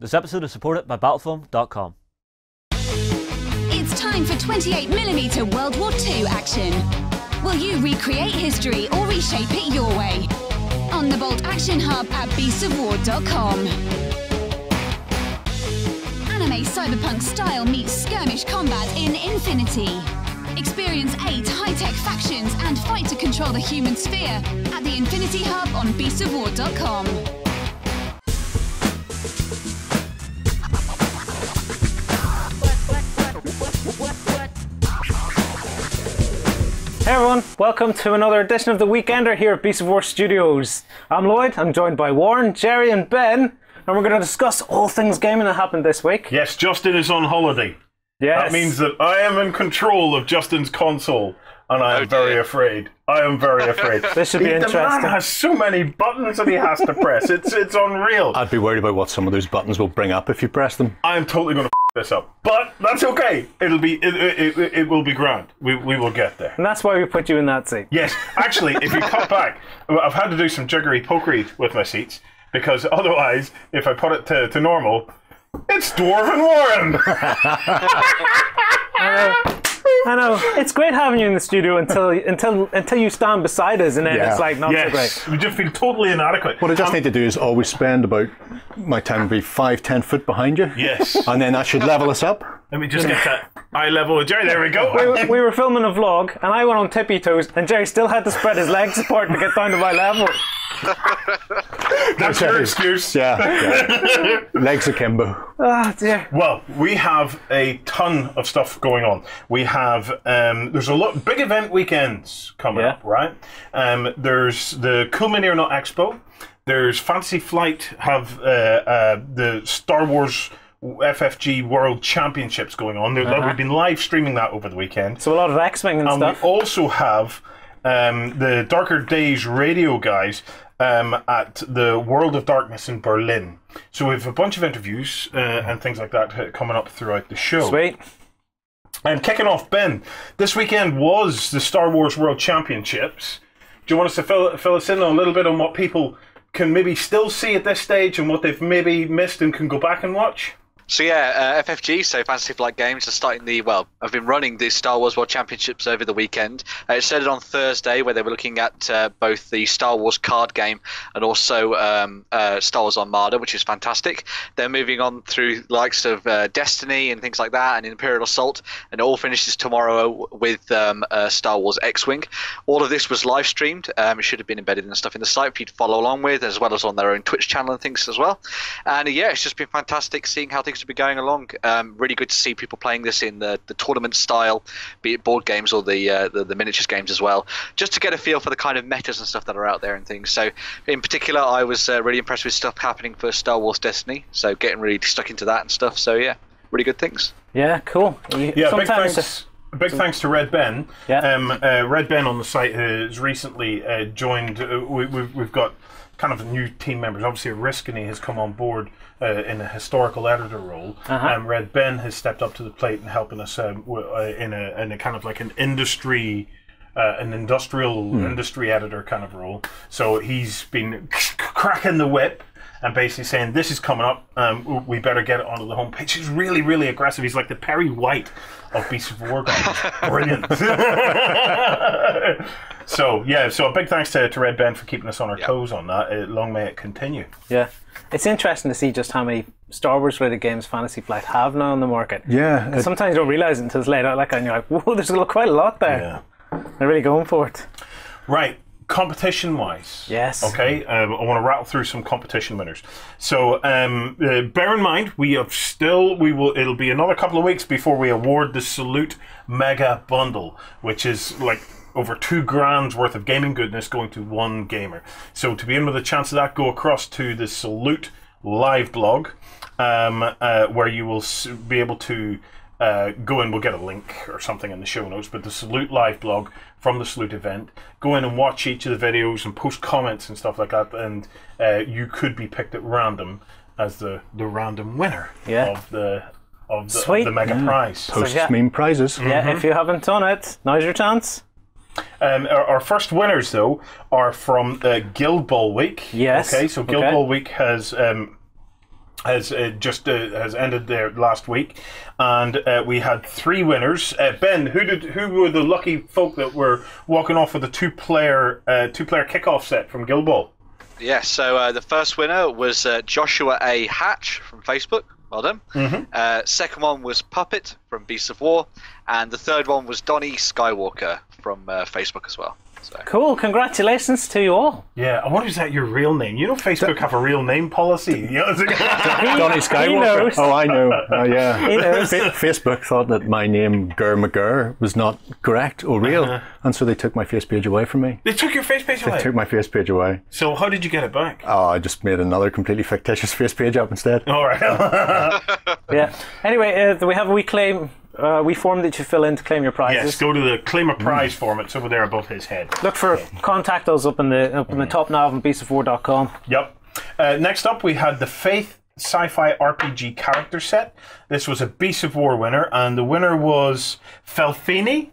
This episode is supported by Battlefoam.com. It's time for 28mm World War II action. Will you recreate history or reshape it your way? On the Bolt Action Hub at beastsofwar.com. Anime cyberpunk style meets skirmish combat in Infinity. Experience 8 high-tech factions and fight to control the human sphere at the Infinity Hub on beastsofwar.com. Hey everyone, welcome to another edition of The Weekender here at Beasts of War Studios. I'm Lloyd, I'm joined by Warren, Jerry and Ben, and we're going to discuss all things gaming that happened this week. Yes, Justin is on holiday. Yes. That means that I am in control of Justin's console, and I am very afraid. I am very afraid. This should be interesting. The man has so many buttons that he has to press. It's unreal. I'd be worried about what some of those buttons will bring up if you press them. I am totally going to this up, but that's okay. It will be grand. We will get there. And that's why we put you in that seat. Yes, actually, if you cut back, I've had to do some jiggery pokery with my seats because otherwise, if I put it to normal, it's Dwarven Warren. I know. It's great having you in the studio until you stand beside us, and then it's like not so great. We just feel totally inadequate. What I just need to do is always spend about my time to be 5-10 foot behind you. Yes. And then that should level us up. Let me just get that eye level with Jerry. There we go. We were filming a vlog, and I went on tippy toes, and Jerry still had to spread his leg support to get down to my level. That's your excuse. Yeah. Legs akimbo. Oh dear. Well, we have a ton of stuff going on. We have there's a lot big event weekends coming up, right? There's the Cool Mini or Not Expo. There's Fantasy Flight have the Star Wars FFG World Championships going on. We've been live streaming that over the weekend. So a lot of X-Wing and stuff. We also have the Darker Days radio guys at the World of Darkness in Berlin. So we have a bunch of interviews and things like that coming up throughout the show. Sweet. And kicking off, Ben, this weekend was the Star Wars World Championships. Do you want us to fill us in on a little bit on what people can maybe still see at this stage and what they've maybe missed and can go back and watch? So yeah, FFG, so Fantasy Flight Games, are starting I've been running the Star Wars World Championships over the weekend. It started on Thursday, where they were looking at both the Star Wars card game and also Star Wars Armada, which is fantastic. They're moving on through the likes of Destiny and things like that, and Imperial Assault, and it all finishes tomorrow with Star Wars X-Wing. All of this was live streamed. It should have been embedded in stuff in the site for you to follow along with, as well as on their own Twitch channel and things as well. And yeah, it's just been fantastic seeing how things to be going along. Really good to see people playing this in the tournament style, be it board games or the miniatures games as well, just to get a feel for the kind of metas and stuff that are out there and things. So in particular, I was really impressed with stuff happening for Star Wars Destiny, so getting really stuck into that and stuff. So yeah, really good things. Yeah, cool. Yeah, big thanks to Red Ben. Yeah. Red Ben on the site has recently joined. We've got kind of new team members. Obviously, Riskany has come on board in a historical editor role, and Red Ben has stepped up to the plate and helping us in a kind of like an industry. An industry editor kind of role. So he's been cracking the whip and basically saying, this is coming up, we better get it onto the homepage. He's really, really aggressive. He's like the Perry White of Beasts of War guys. Brilliant. So a big thanks to Red Ben for keeping us on our toes on that. Long may it continue. Yeah. It's interesting to see just how many Star Wars related games Fantasy Flight have now on the market. Yeah. Sometimes you don't realise it until it's laid out like that, and you're like, whoa, there's quite a lot there. Yeah. They're really going for it. Right. Competition-wise, yes. Okay, I want to rattle through some competition winners. So, bear in mind, it'll be another couple of weeks before we award the Salute Mega Bundle, which is like over $2,000 worth of gaming goodness going to one gamer. So, to be in with a chance of that, go across to the Salute live blog, where you will be able to go in. We'll get a link or something in the show notes, but the Salute live blog from the Salute event, go in and watch each of the videos and post comments and stuff like that, and you could be picked at random as the random winner of the mega prize. Post meme prizes. Yeah, if you haven't done it, now's your chance. Our first winners, though, are from Guild Ball Week. Yes. Okay, so Guild Ball Week has has has ended there last week, and we had 3 winners. Ben, who were the lucky folk that were walking off with a two-player kickoff set from Guild Ball? Yes, so the first winner was Joshua A. Hatch from Facebook. Well done. Second one was Puppet from Beasts of War, and the third one was Donnie Skywalker from Facebook as well. So. Cool, congratulations to you all. Yeah, I wonder, is that your real name? You know Facebook have a real name policy. Donnie Skywalker. Oh, I know. Oh, yeah. He knows. Facebook thought that my name, Gur McGurr, was not correct or real, and so they took my face page away from me. They took your face page away? They took my face page away. So how did you get it back? Oh, I just made another completely fictitious face page up instead. All right. Yeah. Anyway, we have a wee claim. We form that you fill in to claim your prizes. Yes, go to the claim a prize form. It's over there above his head. Look for contact us up in the top nav on beastofwar.com. Yep. Next up, we had the Faith Sci-Fi RPG character set. This was a Beast of War winner, and the winner was Felfini.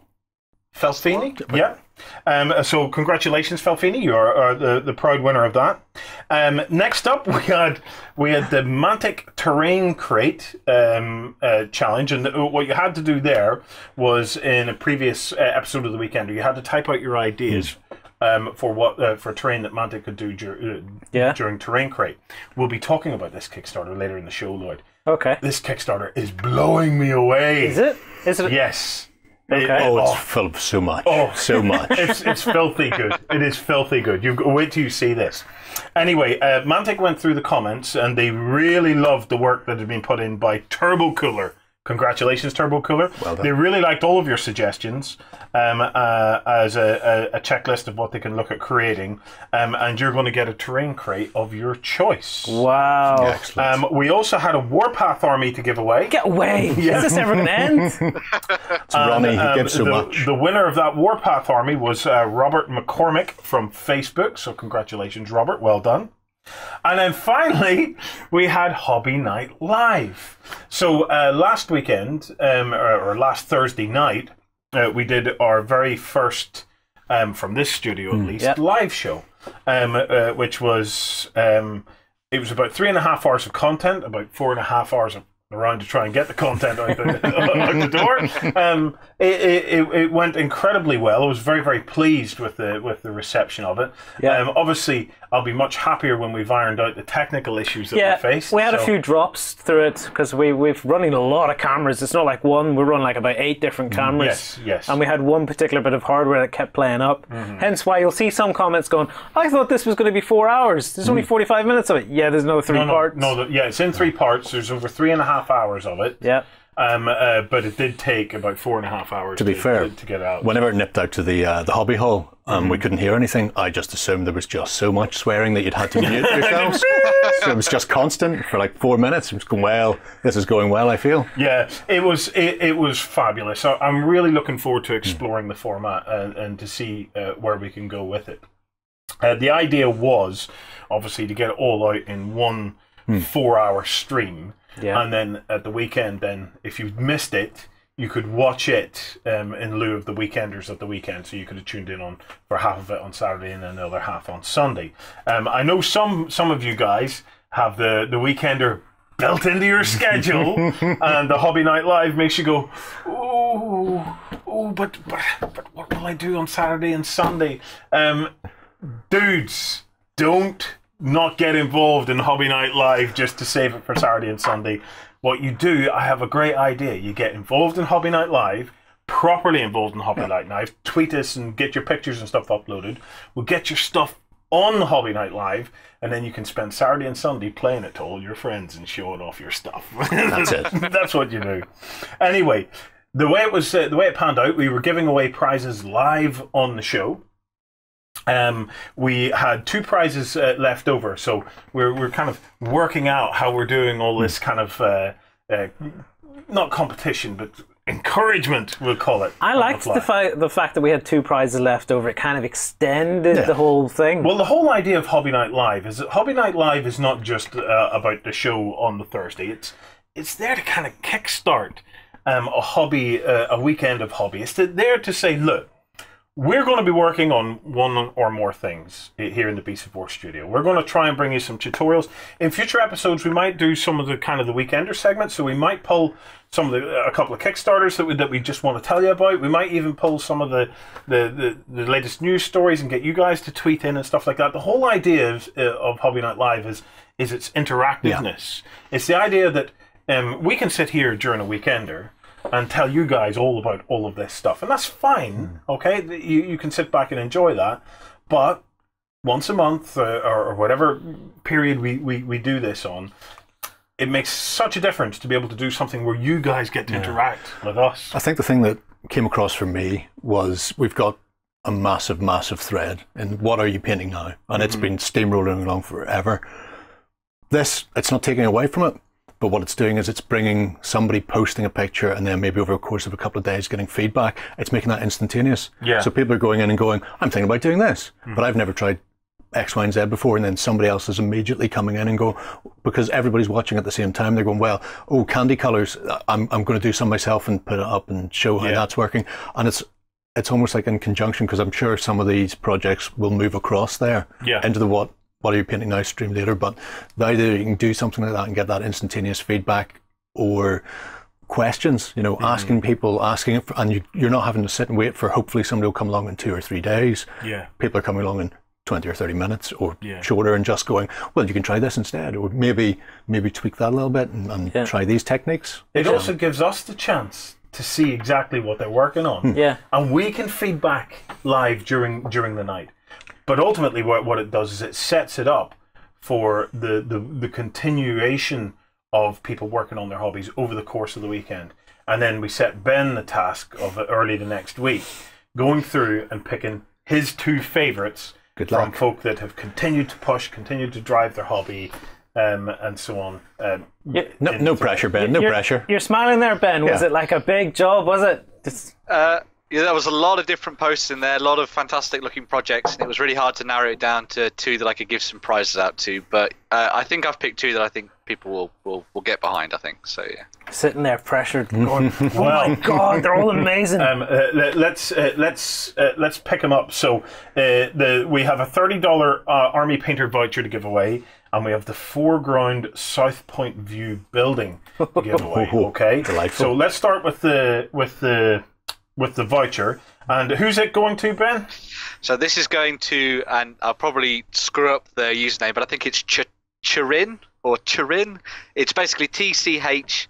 Felfini? Yeah. So congratulations, Felfini. You are the proud winner of that. Next up, we had the Mantic Terrain Crate challenge, and what you had to do there was, in a previous episode of the Weekender, you had to type out your ideas for terrain that Mantic could do during Terrain Crate. We'll be talking about this Kickstarter later in the show, Lloyd. Okay. This Kickstarter is blowing me away. Is it? Is it? Yes. Okay. It's full of so much. So much. It's filthy good. It is filthy good. You wait till you see this. Anyway, Mantic went through the comments, and they really loved the work that had been put in by Turbo Cooler. Congratulations, Turbo Cooler. Well done. They really liked all of your suggestions as a checklist of what they can look at creating, and you're going to get a terrain crate of your choice. Wow. Excellent. We also had a Warpath army to give away. Get away. Is this ever going to end? It's Ronnie, he gives so much. The winner of that Warpath army was Robert McCormick from Facebook, so congratulations, Robert. Well done. And then finally, we had Hobby Night Live. So last weekend, or last Thursday night, we did our very first, from this studio at least, live show, which was, it was about 3.5 hours of content, about 4.5 hours of around to try and get the content out the door. It went incredibly well. I was very, very pleased with the reception of it. Yeah. Obviously, I'll be much happier when we've ironed out the technical issues that we faced. We had a few drops through it because we've running a lot of cameras. It's not like one. We run like about 8 different cameras. Yes. And we had one particular bit of hardware that kept playing up. Hence why you'll see some comments going, I thought this was going to be 4 hours. There's only 45 minutes of it. Yeah, there's no 3 parts. It's in 3 parts. There's over 3.5 hours of it. Yeah. But it did take about 4.5 hours to be fair, to get out. Whenever it nipped out to the hobby hall, we couldn't hear anything. I just assumed there was just so much swearing that you'd had to mute yourselves. So it was just constant for like 4 minutes. It was going, well, this is going well, I feel. Yeah, it was fabulous. So I'm really looking forward to exploring the format and to see where we can go with it. The idea was obviously to get it all out in one 4-hour stream. Yeah. And then at the weekend, then if you missed it, you could watch it in lieu of the Weekenders at the weekend. So you could have tuned in on for half of it on Saturday and then the other half on Sunday. I know some of you guys have the Weekender built into your schedule, and the Hobby Night Live makes you go, but what will I do on Saturday and Sunday? Dudes, don't not get involved in Hobby Night Live just to save it for Saturday and Sunday. What you do, I have a great idea. You get involved in Hobby Night Live, properly involved in Hobby Night Live, tweet us and get your pictures and stuff uploaded. We'll get your stuff on Hobby Night Live, and then you can spend Saturday and Sunday playing it to all your friends and showing off your stuff. That's it. That's what you do. Anyway, the way it panned out, we were giving away prizes live on the show. We had 2 prizes left over, so we're kind of working out how we're doing all this kind of not competition, but encouragement, we'll call it. I liked the fact that we had 2 prizes left over. It kind of extended the whole thing. Well, the whole idea of Hobby Night Live is that Hobby Night Live is not just about the show on the Thursday. It's there to kind of kickstart a weekend of hobby. It's there to say, look, we're going to be working on one or more things here in the Beast of War studio. We're going to try and bring you some tutorials. In future episodes, we might do some of the kind of the Weekender segments. So we might pull a couple of Kickstarters that we just want to tell you about. We might even pull some of the latest news stories and get you guys to tweet in and stuff like that. The whole idea of Hobby Night Live is its interactiveness. Yeah. It's the idea that we can sit here during a Weekender and tell you guys all about all of this stuff. And that's fine, okay? You can sit back and enjoy that. But once a month or whatever period we do this on, it makes such a difference to be able to do something where you guys get to interact with us. I think the thing that came across for me was we've got a massive, massive thread in what are you painting now? And it's been steamrolling along forever. This, it's not taking away from it. But what it's doing is it's bringing somebody posting a picture and then maybe over a course of a couple of days getting feedback. It's making that instantaneous. Yeah. So people are going in and going, I'm thinking about doing this, but I've never tried X, Y, and Z before. And then somebody else is immediately coming in and go, because everybody's watching at the same time, they're going, well, oh, candy colors, I'm going to do some myself and put it up and show how that's working. And it's almost like in conjunction, because I'm sure some of these projects will move across there into the what are you painting now stream later, but the idea that you can do something like that and get that instantaneous feedback or questions, you know, asking people, and you're not having to sit and wait for hopefully somebody will come along in 2 or 3 days. Yeah. People are coming along in 20 or 30 minutes or shorter and just going, well, you can try this instead, or maybe tweak that a little bit and try these techniques. It also gives us the chance to see exactly what they're working on. Yeah. And we can feedback live during the night. But ultimately, what it does is it sets it up for the continuation of people working on their hobbies over the course of the weekend. And then we set Ben the task of early the next week, going through and picking his 2 favourites from folk that have continued to push, continued to drive their hobby, and so on. No pressure, Ben. No pressure. You're smiling there, Ben. Was it like a big job? Was it? Yeah, there was a lot of different posts in there, a lot of fantastic looking projects, and it was really hard to narrow it down to 2 that I could give some prizes out to. But I think I've picked 2 that I think people will get behind, I think. So, yeah. Sitting there pressured, going, oh my God, they're all amazing. Let's pick them up. So we have a $30 Army Painter voucher to give away, and we have the foreground South Point View building to give away. Okay, delightful. So let's start with the voucher. And who's it going to, Ben? So this is going to, and I'll probably screw up the username, but I think it's Chirin or Chirin. It's basically TCHRIN.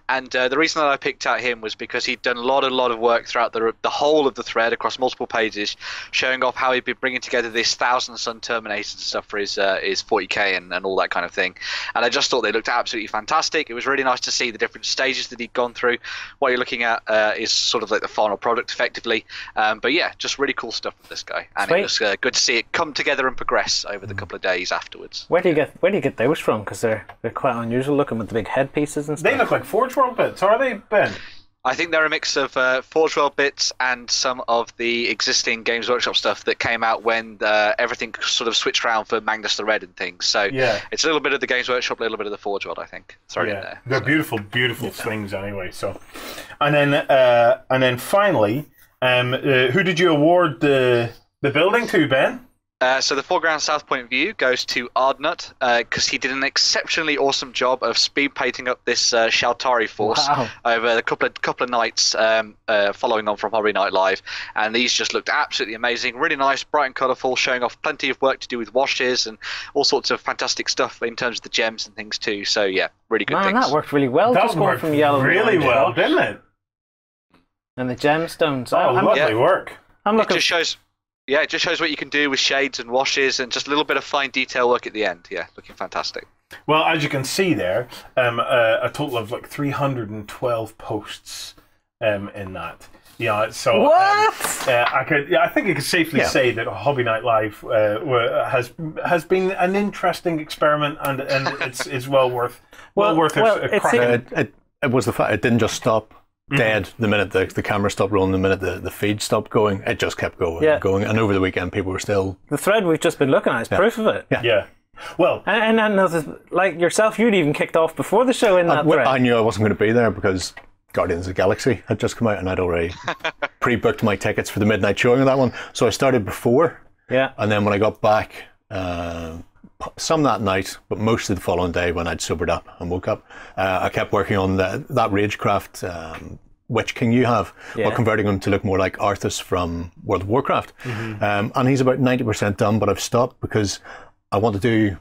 And the reason that I picked out him was because he'd done a lot of work throughout the whole of the thread across multiple pages, showing off how he'd been bringing together this 1,000 Sun Terminators and stuff for his 40k and all that kind of thing. And I just thought they looked absolutely fantastic. It was really nice to see the different stages that he'd gone through. What you're looking at is sort of like the final product, effectively. But yeah, just really cool stuff with this guy, and it was good to see it come together and progress over the couple of days afterwards. Where do you get those from? Because they're quite unusual looking with the big headpieces and stuff. They look like Forge World bits, are they, Ben? I think they're a mix of Forge World bits and some of the existing Games Workshop stuff that came out when everything sort of switched around for Magnus the Red and things. So it's a little bit of the Games Workshop, a little bit of the Forge World, I think. Thrown in there. They're beautiful, beautiful things anyway. So, and then finally, who did you award the building to, Ben? So the foreground South Point View goes to Ardnut because he did an exceptionally awesome job of speed painting up this Shaltari force over a couple of nights following on from Hobby Night Live, and these just looked absolutely amazing, really nice, bright and colourful, showing off plenty of work to do with washes and all sorts of fantastic stuff in terms of the gems and things too. So yeah, really good things. That worked really well. That worked from yellow really well, didn't it? And the gemstones. Lovely work. It just shows. Yeah, it just shows what you can do with shades and washes and just a little bit of fine detail work at the end. Yeah, looking fantastic. Well, as you can see there, a total of like 312 posts in that. Yeah, so what? I think you could safely say that Hobby Night Live has been an interesting experiment, and it's well worth a crack. It was the fact it didn't just stop dead the minute the camera stopped rolling, the minute the feed stopped going. It just kept going and going, and over the weekend people were still... The thread we've just been looking at is proof of it. Yeah. Well, and like yourself, you'd even kicked off before the show in that thread. I knew I wasn't going to be there because Guardians of the Galaxy had just come out, and I'd already pre-booked my tickets for the midnight showing of that one. So I started before. Yeah. And then when I got back, some that night, but mostly the following day when I'd sobered up and woke up, I kept working on that Ragecraft Witch King you have, but converting him to look more like Arthas from World of Warcraft. And he's about 90% done, but I've stopped because I want to do...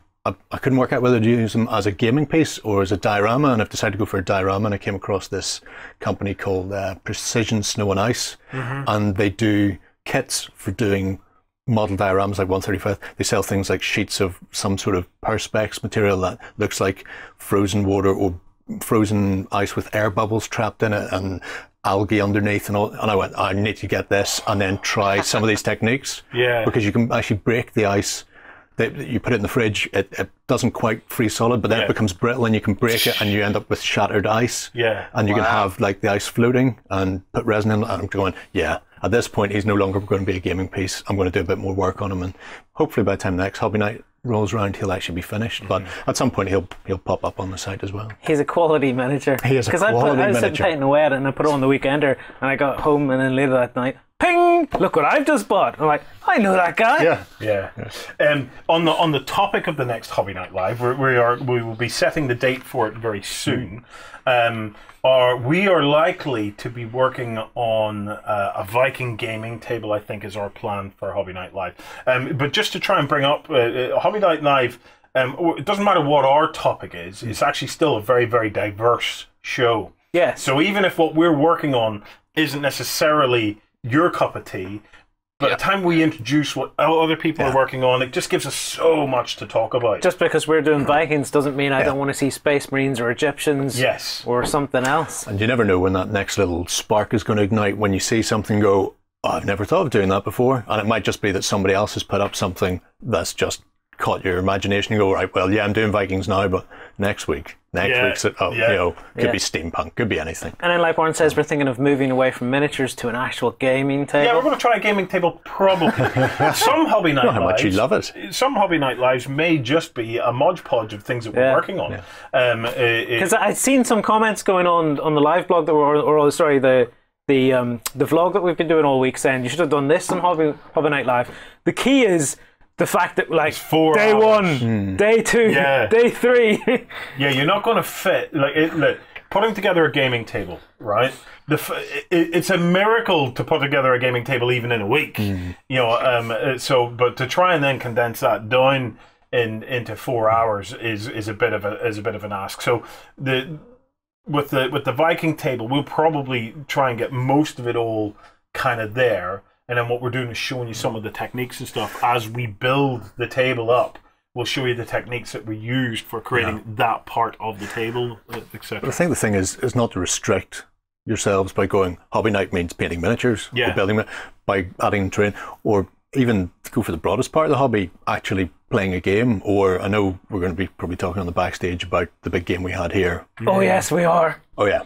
I couldn't work out whether to use them as a gaming piece or as a diorama, and I've decided to go for a diorama, and I came across this company called Precision Snow and Ice, and they do kits for doing model dioramas like 135. They sell things like sheets of some sort of perspex material that looks like frozen water or frozen ice with air bubbles trapped in it and algae underneath and all. And I went, I need to get this and then try some of these techniques. Because you can actually break the ice. You put it in the fridge, it doesn't quite freeze solid, but then it becomes brittle and you can break it and you end up with shattered ice. And you can have like the ice floating and put resin in it. And I'm going, at this point he's no longer going to be a gaming piece. I'm going to do a bit more work on him, and hopefully by the time next Hobby Night rolls around he'll actually be finished. But at some point he'll pop up on the site as well. He's a quality manager. He is a quality manager. I was sitting painting away at it and I put it on the Weekender and I got home, and then later that night, ping! Look what I've just bought. I'm like, I know that guy. On the topic of the next Hobby Night Live, we will be setting the date for it very soon. We are likely to be working on a Viking gaming table, I think, is our plan for Hobby Night Live. But just to try and bring up Hobby Night Live, it doesn't matter what our topic is, it's actually still a very, very diverse show. So even if what we're working on isn't necessarily your cup of tea, by the time we introduce what other people are working on, it just gives us so much to talk about. Just because we're doing Vikings doesn't mean I don't want to see Space Marines or Egyptians or something else. And you never know when that next little spark is going to ignite, when you see something go, oh, I've never thought of doing that before. And it might just be that somebody else has put up something that's just caught your imagination and go, right, well, I'm doing Vikings now, but next week's it, could be steampunk, could be anything. And then, like Warren says, we're thinking of moving away from miniatures to an actual gaming table. Yeah, we're going to try a gaming table, probably. Some Hobby Night Lives, how much you love it. Some Hobby Night Lives may just be a modge podge of things that we're working on. Because I'd seen some comments going on the live blog that the vlog that we've been doing all week, saying you should have done this on Hobby Night Live. The key is the fact that, like, day 1, day 2, day 3. You're not going to fit. Look, putting together a gaming table, right? It's a miracle to put together a gaming table even in a week. But to try and then condense that down into 4 hours is a bit of an ask. So with the Viking table, we'll probably try and get most of it all kind of there. And then what we're doing is showing you some of the techniques and stuff as we build the table up. We'll show you the techniques that we used for creating that part of the table, etc. But I think the thing is not to restrict yourselves by going, Hobby Night means painting miniatures, or building by adding terrain, or even to go for the broadest part of the hobby, actually playing a game. Or I know we're going to be probably talking on the backstage about the big game we had here. Oh yes, we are. Oh yeah.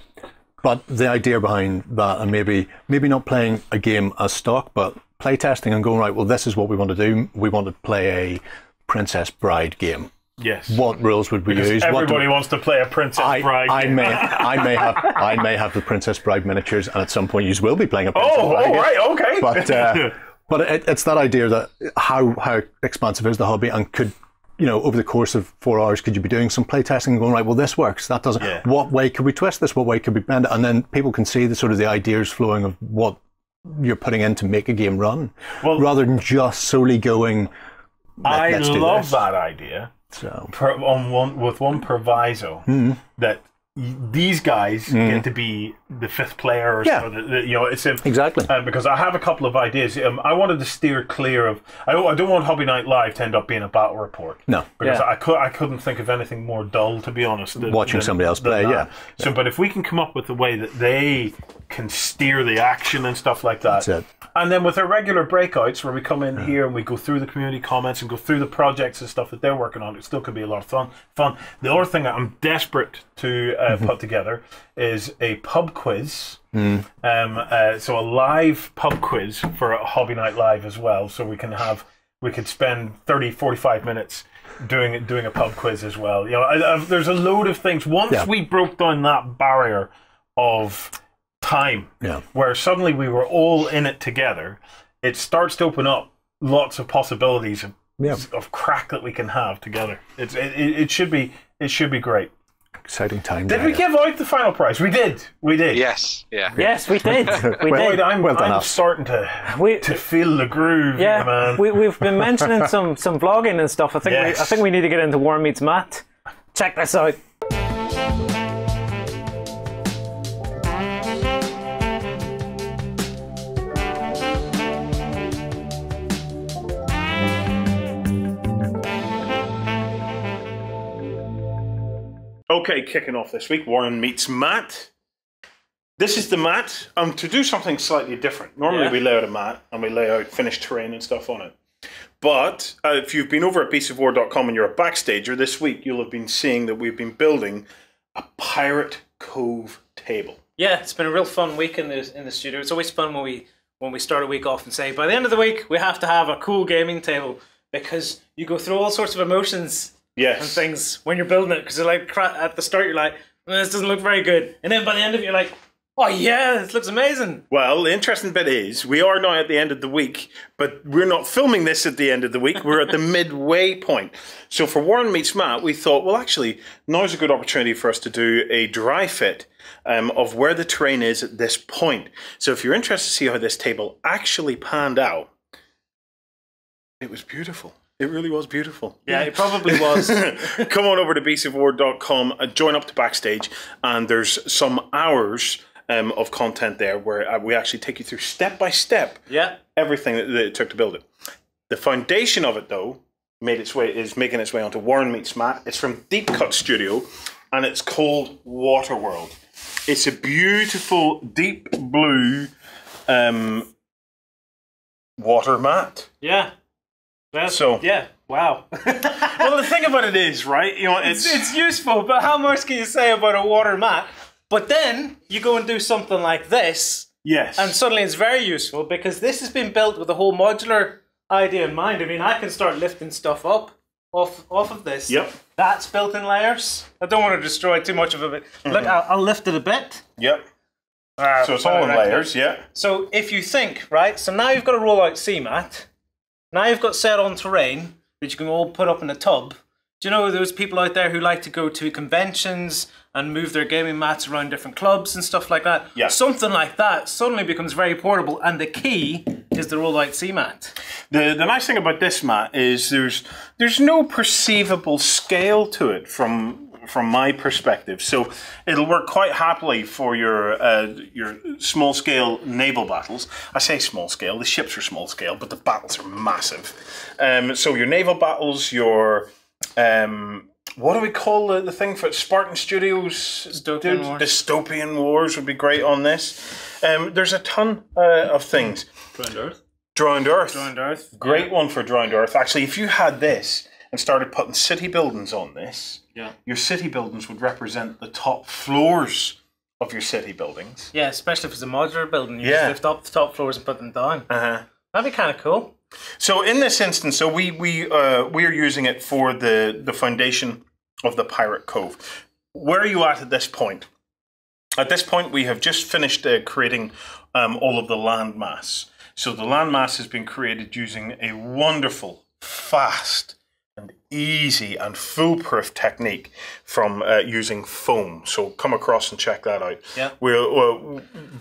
But the idea behind that, and maybe not playing a game as stock, but play testing and going, right, well, this is what we want to do. We want to play a Princess Bride game. Yes. What rules would we use? Everybody wants to play a Princess Bride game. I may have the Princess Bride miniatures, and at some point you will be playing a Princess Bride game. Right, okay. But it's that idea that how expansive is the hobby, and could, over the course of 4 hours, could you be doing some playtesting and going, right, well, this works, that doesn't. What way could we twist this? What way could we bend it? And then people can see the ideas flowing of what you're putting in to make a game run, rather than just solely going, I love this. That idea. So with one proviso, that these guys get to be the fifth player, or it's exactly because I have a couple of ideas. I wanted to steer clear of. I don't want Hobby Night Live to end up being a battle report. No, because I couldn't think of anything more dull, to be honest. Watching somebody else play, So, but if we can come up with a way that they can steer the action and stuff like that. That's it. And then with our regular breakouts, where we come in here and we go through the community comments and go through the projects and stuff that they're working on, it still could be a lot of fun. The other thing that I'm desperate to put together is a pub quiz. So a live pub quiz for a Hobby Night Live as well. So we could spend 30, 45 minutes doing a pub quiz as well. There's a load of things. Once we broke down that barrier of time Yeah. where suddenly we were all in it together. It starts to open up lots of possibilities of crack that we can have together. It should be great. Exciting time. Did we give out the final prize? We did. Yes. Yeah. Yes, we did. We Well, did. I'm done. starting to feel the groove, Yeah, man. we've been mentioning some vlogging and stuff. I think we need to get into Warren Meets Matt. Check this out. Okay, kicking off this week, Warren Meets Matt. This is the mat. To do something slightly different. Normally we lay out a mat and we lay out finished terrain and stuff on it. But if you've been over at beastofwar.com and you're a backstager, this week you'll have been seeing that we've been building a Pirate Cove table. Yeah, it's been a real fun week in the studio. It's always fun when we start a week off and say, by the end of the week, we have to have a cool gaming table, because you go through all sorts of emotions and things when you're building it. Because you're like, at the start, you're like, this doesn't look very good. And then by the end of it, you're like, oh yeah, this looks amazing. Well, the interesting bit is, we are now at the end of the week, but we're not filming this at the end of the week. We're at the midway point. So for Warren Meets Matt, we thought, well, actually, now's a good opportunity for us to do a dry fit of where the terrain is at this point. So if you're interested to see how this table actually panned out, it was beautiful. It really was beautiful. Yeah, it probably was. Come on over to beastofwar.com, join up to Backstage, and there's some hours of content there where we actually take you through step by step everything that it took to build it. The foundation of it, though, is making its way onto Warren Meets Matt. It's from Deep Cut Studio, and it's called Waterworld. It's a beautiful deep blue water mat. Yeah. Wow. Well, the thing about it is, right? You know, it's useful, but how much can you say about a water mat? But then you go and do something like this. Yes. And suddenly it's very useful, because this has been built with the whole modular idea in mind. I mean, I can start lifting stuff up off of this. Yep. That's built in layers. I don't want to destroy too much of it. Look, I'll lift it a bit. Yep. So it's all in layers, yeah. So if you think, right, so now you've got a roll-out C-mat. Now you've got set on terrain that you can all put up in a tub. Do you know those people out there who like to go to conventions and move their gaming mats around different clubs and stuff like that? Yeah. Something like that suddenly becomes very portable, and the key is the roll-out C-mat. The nice thing about this mat is there's no perceivable scale to it from my perspective. So it'll work quite happily for your small scale naval battles. I say small scale, the ships are small scale, but the battles are massive. So your naval battles, your what do we call the thing for Spartan Studios? Dystopian Wars. Dystopian Wars would be great on this. There's a ton of things. Drowned Earth. Drowned Earth. Drowned Earth. Great one for Drowned Earth. Actually, if you had this and started putting city buildings on this, your city buildings would represent the top floors of your city buildings. Yeah, especially if it's a modular building. You just lift up the top floors and put them down. That'd be kind of cool. So in this instance, we are using it for the foundation of the Pirate Cove. Where are you at this point? At this point, we have just finished creating all of the landmass. So the landmass has been created using a wonderful, fast, and easy and foolproof technique from using foam. So come across and check that out. Yeah.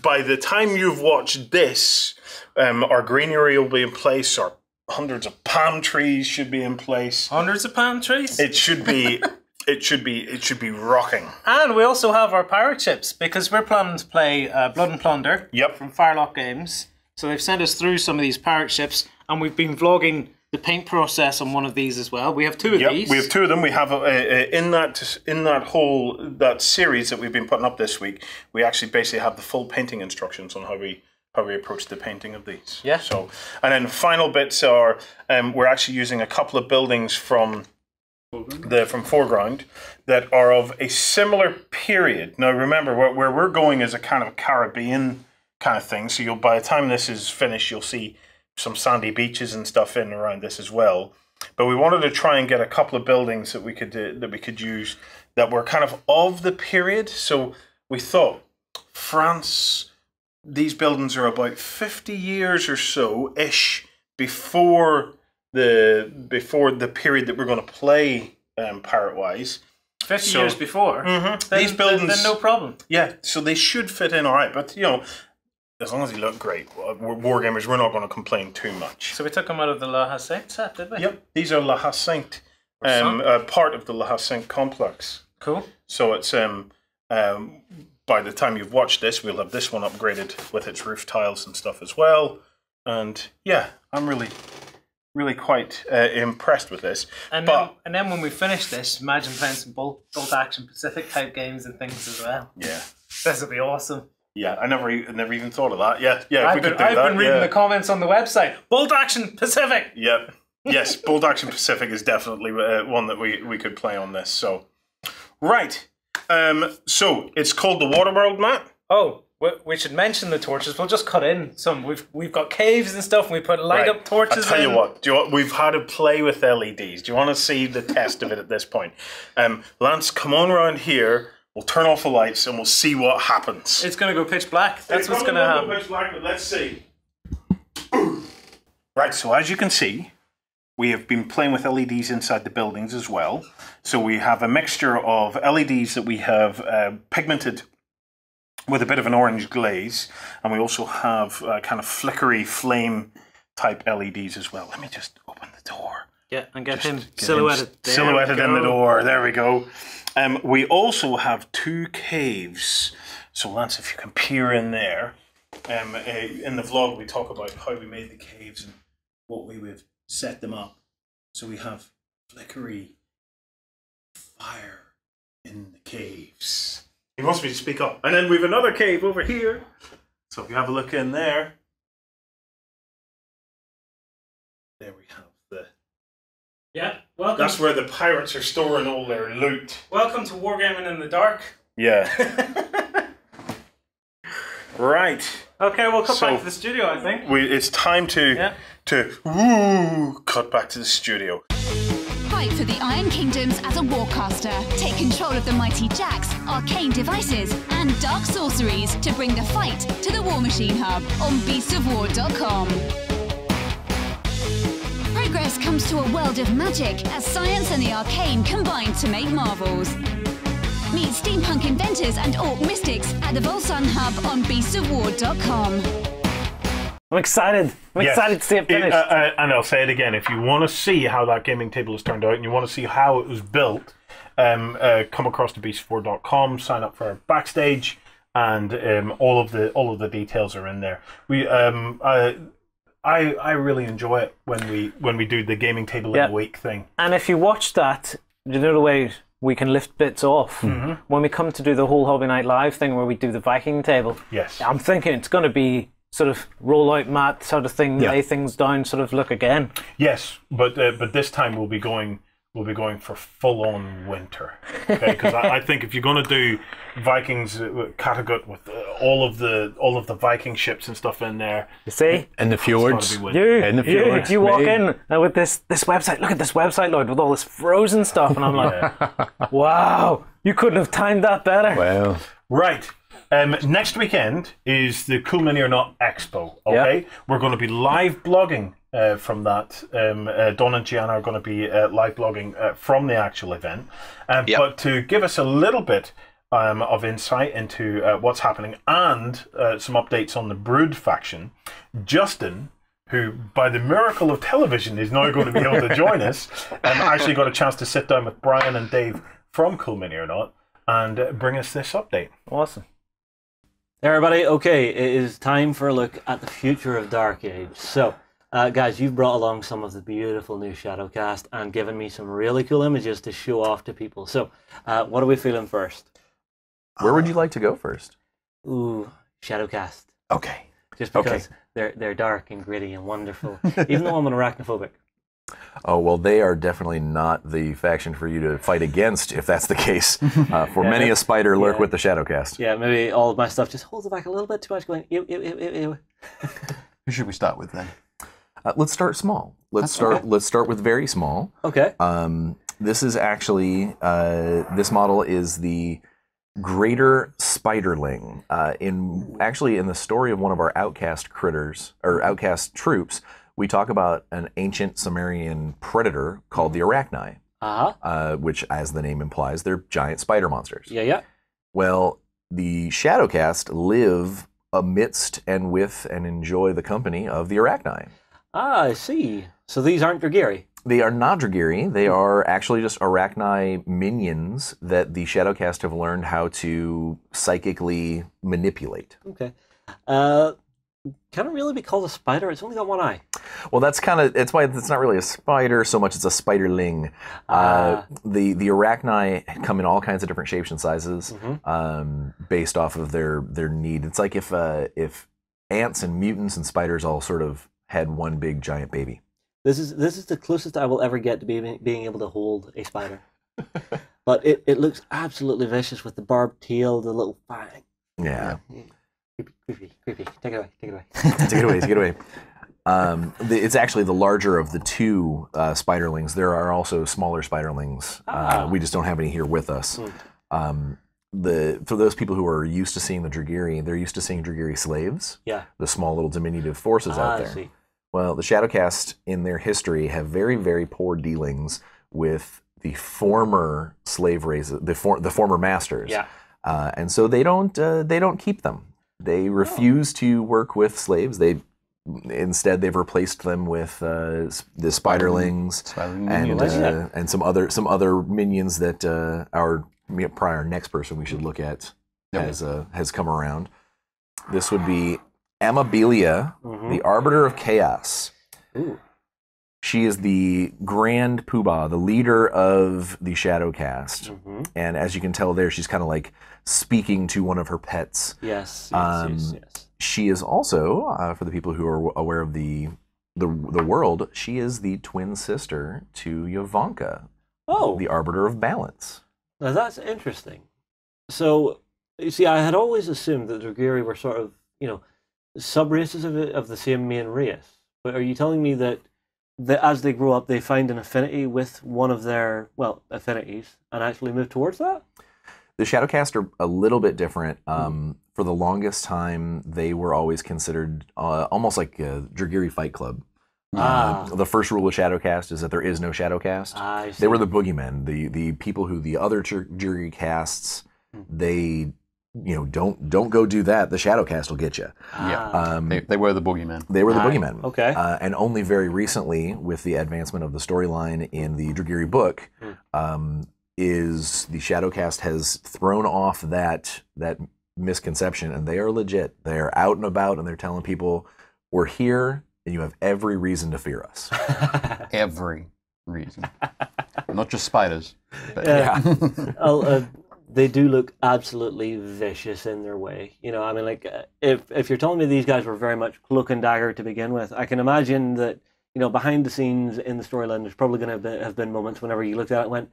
By the time you've watched this, our greenery will be in place. Our hundreds of palm trees should be in place. Hundreds of palm trees? It should be. It should be rocking. And we also have our pirate ships, because we're planning to play Blood and Plunder from Firelock Games. So they've sent us through some of these pirate ships, and we've been vlogging the paint process on one of these as well. We have two of these. We have two of them. We have in that series that we've been putting up this week. We actually basically have the full painting instructions on how we approach the painting of these. Yeah. So, and then the final bits are we're actually using a couple of buildings from Foreground that are of a similar period. Now remember, where we're going is a kind of a Caribbean kind of thing. So by the time this is finished, you'll see some sandy beaches and stuff in and around this as well. But we wanted to try and get a couple of buildings that we could use that were kind of the period. So we thought France these buildings are about 50 years or so ish before the period that we're going to play Pirate-wise. 50 years before. These buildings, then no problem. Yeah, so they should fit in all right. But you know, as long as they look great, Wargamers, we're not going to complain too much. So we took them out of the La Hacienda set, did we? Yep, these are La Hacienda, part of the La Hacienda complex. Cool. So it's by the time you've watched this, we'll have this one upgraded with its roof tiles and stuff as well. And yeah, I'm really quite impressed with this. And then when we finish this, imagine playing some bolt action Pacific type games and things as well. Yeah, this would be awesome. Yeah, I never even thought of that. Yeah. I've been reading the comments on the website. Bolt action Pacific. Yep. Yes, bolt action Pacific is definitely one that we could play on this. So, right. So it's called the Waterworld, Matt. Oh. We should mention the torches. We'll just cut in some. We've got caves and stuff. And we put light up torches. I'll tell you what. We've had to play with LEDs. Do you want to see the test of it at this point? Lance, come on around here. We'll turn off the lights and we'll see what happens. It's going to go pitch black. That's what's going to happen. Pitch black, but let's see. Right. So as you can see, we have been playing with LEDs inside the buildings as well. So we have a mixture of LEDs that we have pigmented with a bit of an orange glaze, and we also have kind of flickery flame type LEDs as well. Let me just open the door. Yeah, and get him silhouetted. Silhouetted in the door. There we go. We also have two caves. So Lance, if you can peer in there, in the vlog we talk about how we made the caves and what we would set them up. So we have flickery fire in the caves. He wants me to speak up. And then we have another cave over here. So if you have a look in there. There we have the... Yeah, welcome. That's where the pirates are storing all their loot. Welcome to Wargaming in the Dark. Yeah. Right. Okay, we'll cut back to the studio, I think. It's time to cut back to the studio. Fight for the Iron Kingdoms as a warcaster. Take control of the mighty jacks, arcane devices, and dark sorceries to bring the fight to the War Machine Hub on beastofwar.com. Progress comes to a world of magic as science and the arcane combine to make marvels. Meet steampunk inventors and orc mystics at the Volsun Hub on beastofwar.com. I'm excited. I'm excited to see it finished. And I'll say it again. If you want to see how that gaming table has turned out and you want to see how it was built, come across to beastofwar.com, sign up for our backstage, and all of the details are in there. I really enjoy it when we do the gaming table in a week thing. And if you watch that, you know the way we can lift bits off. When we come to do the whole Hobby Night Live thing where we do the Viking table, yes, I'm thinking it's going to be sort of roll out mat sort of thing, lay things down, sort of look again. Yes, but this time we'll be going for full on winter. Okay, because I think if you're going to do Vikings Kattegat with all of the Viking ships and stuff in there, you see, in the fjords, you walk in with this website. Look at this website, Lloyd, with all this frozen stuff, and I'm like, wow, you couldn't have timed that better. Well, right. Next weekend is the Cool Mini or Not Expo. Okay, we're going to be live blogging from that. Don and Gianna are going to be live blogging from the actual event. But to give us a little bit of insight into what's happening and some updates on the Brood faction, Justin, who by the miracle of television is now going to be able to join us, actually got a chance to sit down with Bryan and Dave from Cool Mini or Not and bring us this update. Awesome. Hey everybody, okay, it is time for a look at the future of Dark Age. So, guys, you've brought along some of the beautiful new Shadowcast and given me some really cool images to show off to people. So, what are we feeling first? Where would you like to go first? Ooh, Shadowcast. Okay. Just because they're dark and gritty and wonderful, even though I'm an arachnophobic. Oh, well, they are definitely not the faction for you to fight against, if that's the case. For many a spider lurk with the Shadowcast. Yeah, maybe all of my stuff just holds it back a little bit too much, going, ew, ew, ew, ew, ew. Who should we start with, then? Let's start small. Let's start with very small. Okay. This is actually, this model is the greater spiderling. Actually, in the story of one of our outcast critters or outcast troops, we talk about an ancient Sumerian predator called the arachni, which, as the name implies, they're giant spider monsters. Yeah. Well, the Shadowcast live amidst and with and enjoy the company of the arachni. Ah, I see. So these aren't Dragiri. They are not Dragiri. They are actually just arachni minions that the Shadowcast have learned how to psychically manipulate. Okay. Can it really be called a spider? It's only got one eye. Well, it's why it's not really a spider so much. It's a spiderling. The arachni come in all kinds of different shapes and sizes, based off of their need. It's like if ants and mutants and spiders all sort of had one big giant baby. This is the closest I will ever get to being able to hold a spider. But it looks absolutely vicious with the barbed tail, the little fang. Yeah. Creepy. Take it away. Take it away. It's actually the larger of the two spiderlings. There are also smaller spiderlings. We just don't have any here with us. For those people who are used to seeing the Dragiri, they're used to seeing Dragiri slaves. Yeah. The small little diminutive forces out there. I see. Well, the Shadowcast in their history have very, very poor dealings with the former slave races, the former masters. Yeah. And so they don't keep them. They refuse to work with slaves. Instead they've replaced them with the spiderlings and some other minions that probably our next person we should look at has come around. This would be Amabilia, the Arbiter of Chaos. Ooh. She is the Grand Poobah, the leader of the Shadowcast. And as you can tell there, she's kind of like speaking to one of her pets. Yes. She is also, for the people who are aware of the world, she is the twin sister to Yavanka, the Arbiter of Balance. Now that's interesting. So, you see, I had always assumed that the Dragiri were sort of, sub-races of the same main race. But are you telling me that as they grow up, they find an affinity with one of their, affinities and actually move towards that? The Shadowcast are a little bit different. For the longest time, they were always considered almost like a Dragiri Fight Club. The first rule of Shadowcast is that there is no Shadowcast. They were the boogeymen, the people who the other Dragiri casts, they don't go do that. The Shadowcast will get you. Yeah, they were the boogeymen. They were the boogeymen. Okay. And only very recently, with the advancement of the storyline in the Dragiri book, is the Shadowcast has thrown off that misconception, and they are legit. They are out and about, and they're telling people, "We're here, and you have every reason to fear us." Every reason, not just spiders. But they do look absolutely vicious in their way. If you're telling me these guys were very much cloak and dagger to begin with, I can imagine that, behind the scenes in the storyline, there's probably going to have been moments whenever you looked at it and went,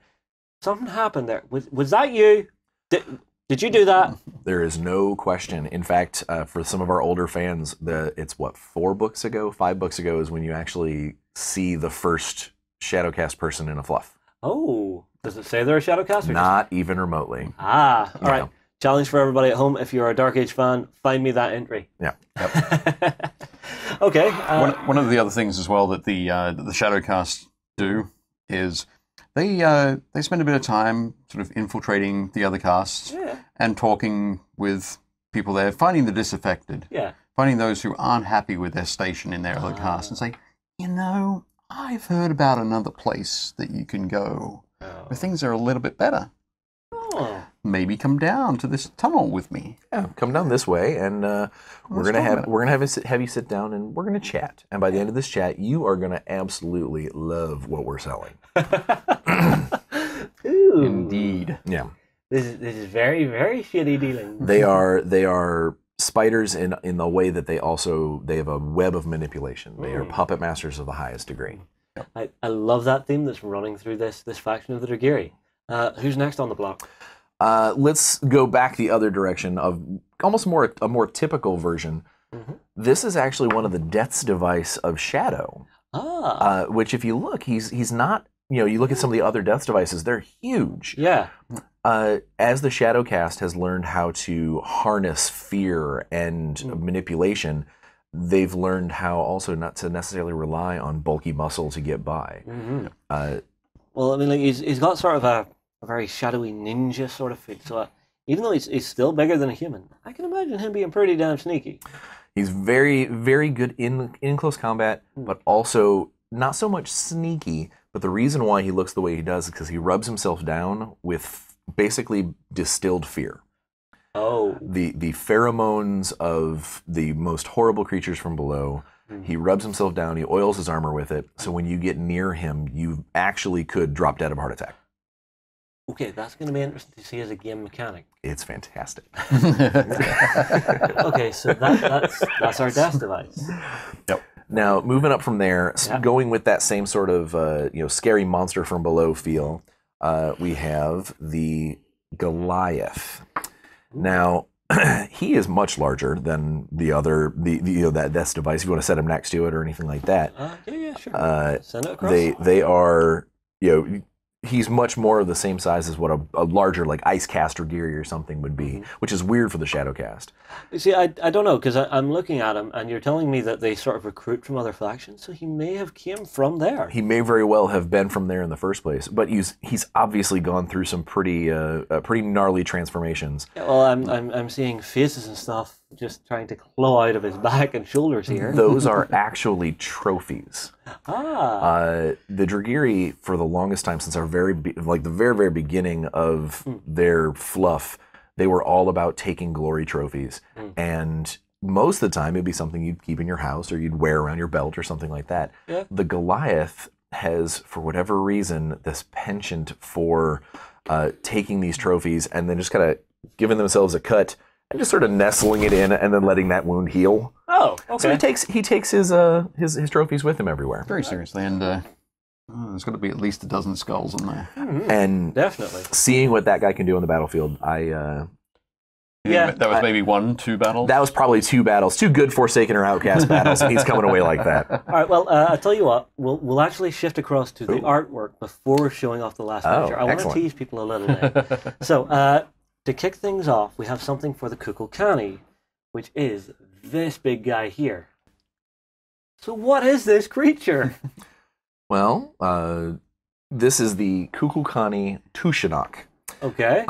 something happened there. Was that you? Did you do that? There is no question. In fact, for some of our older fans, it's 5 books ago is when you actually see the first Shadowcast person in a fluff. Oh. Does it say they're a Shadowcast? Not even remotely. All right. Challenge for everybody at home. If you're a Dark Age fan, find me that entry. Yeah. Yep. Okay. One of the other things as well that the Shadowcast do is they spend a bit of time sort of infiltrating the other casts and talking with people there, finding the disaffected, finding those who aren't happy with their station in their other cast, and say, I've heard about another place that you can go where things are a little bit better. Maybe come down to this tunnel with me. Yeah, come down this way, and we're gonna have you sit down, and we're gonna chat. And by the end of this chat, you are gonna absolutely love what we're selling. Ooh. Indeed. Yeah. This is very, very shitty dealing. They are spiders in the way that they have a web of manipulation. They are puppet masters of the highest degree. I love that theme that's running through this faction of the Dragiri. Who's next on the block? Let's go back the other direction of almost a more typical version. This is actually one of the death's device of Shadow. Which if you look, he's not, you look at some of the other death's devices, they're huge. Yeah. As the Shadowcast has learned how to harness fear and manipulation, they've learned how also not to necessarily rely on bulky muscle to get by. Well, I mean, like he's got sort of a very shadowy ninja sort of feel. So even though he's still bigger than a human, I can imagine him being pretty damn sneaky. He's very, very good in close combat, but also not so much sneaky. But the reason why he looks the way he does is because he rubs himself down with basically distilled fear. Oh. The pheromones of the most horrible creatures from below. He rubs himself down, he oils his armor with it, so when you get near him, you actually could drop dead of a heart attack. Okay, that's going to be interesting to see as a game mechanic. It's fantastic. Okay, so that's our death device. Yep. Now, moving up from there, going with that same sort of scary monster from below feel, we have the Goliath. Now, he is much larger than the other, that death device. If you want to set him next to it or anything like that, yeah, sure. Send it across. They are, he's much more of the same size as what a larger like Icecast or Geary or something would be, which is weird for the Shadowcast. You see, I don't know, because I'm looking at him, and you're telling me that they sort of recruit from other factions, so he may have came from there. He may very well have been from there in the first place, but he's obviously gone through some pretty gnarly transformations. Yeah, well, I'm seeing faces and stuff just trying to claw out of his back and shoulders here. Those are actually trophies. The Dragiri, for the longest time, since the very, very beginning of their fluff, they were all about taking glory trophies. And most of the time, it'd be something you'd keep in your house or you'd wear around your belt or something like that. Yeah. The Goliath has, for whatever reason, this penchant for taking these trophies and then just kind of giving themselves a cut and just sort of nestling it in and then letting that wound heal. Oh, okay. So he takes his trophies with him everywhere. Very seriously, and there's got to be at least a dozen skulls in there. And definitely seeing what that guy can do on the battlefield, that was maybe 2 battles. That was probably 2 battles, 2 good Forsaken or Outcast battles, and he's coming away like that. All right. Well, I tell you what, we'll actually shift across to the artwork before showing off the last picture. I want to tease people a little bit. So, to kick things off, we have something for the Kukulkani, which is this big guy here. So what is this creature? Well, this is the Kukulkani Tushanok. Okay.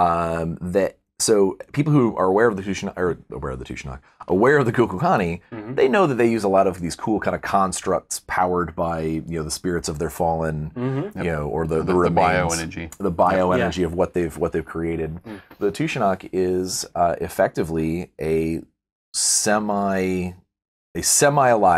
So people who are aware of the Kukulkani, they know that they use a lot of these cool kind of constructs powered by the spirits of their fallen, or the remains, bioenergy of what they've created. The Tushanok is effectively a semi-alive.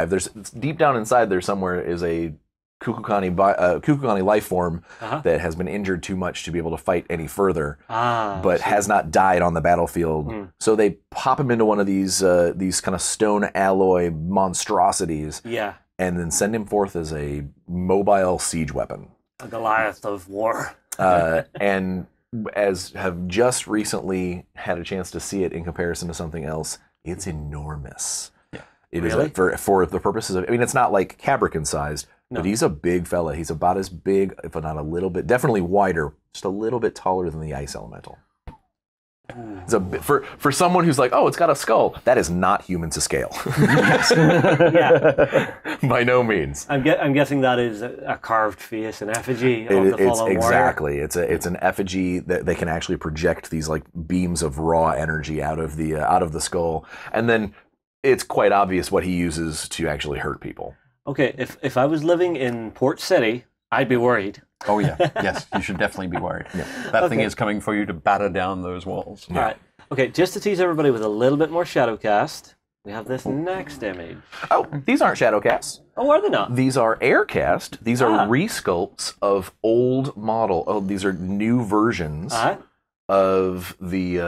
There's deep down inside there somewhere is a Kukulkani life form that has been injured too much to be able to fight any further, but has not died on the battlefield. So they pop him into one of these kind of stone alloy monstrosities, and then send him forth as a mobile siege weapon. A Goliath of war. And as have just recently had a chance to see it in comparison to something else, it's enormous. It is like for the purposes of, it's not like Cabrican sized. No. But he's a big fella. He's about as big, if not a little bit, definitely wider, just a little bit taller than the Ice Elemental. It's for someone who's like, oh, it's got a skull. That is not human to scale. By no means. I'm guessing that is a carved face, an effigy of the fallen warrior. Exactly. It's an effigy that they can actually project these like beams of raw energy out of the skull, and then it's quite obvious what he uses to actually hurt people. Okay, if I was living in Port City, I'd be worried. Oh yeah, yes, you should definitely be worried. That thing is coming for you to batter down those walls. All right. Okay, just to tease everybody with a little bit more Shadowcast, we have this next image. Oh, these aren't Shadowcasts. Oh, are they not? These are Aircast. These are resculpts of old model. Oh, these are new versions of the.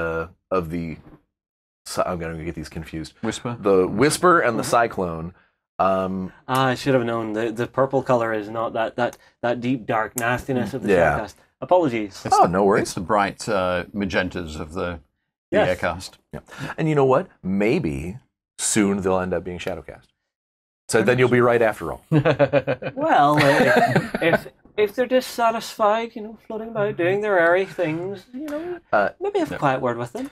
I'm going to get these confused. Whisper. The Whisper and the Cyclone. I should have known. The purple color is not that deep dark nastiness of the Shadowcast. Apologies. No worries. It's the bright magentas of the Aircast. Yeah. And you know what? Maybe soon they'll end up being Shadowcast. So then you'll be right after all. Well, if they're dissatisfied, floating about doing their airy things, maybe have a quiet word with them.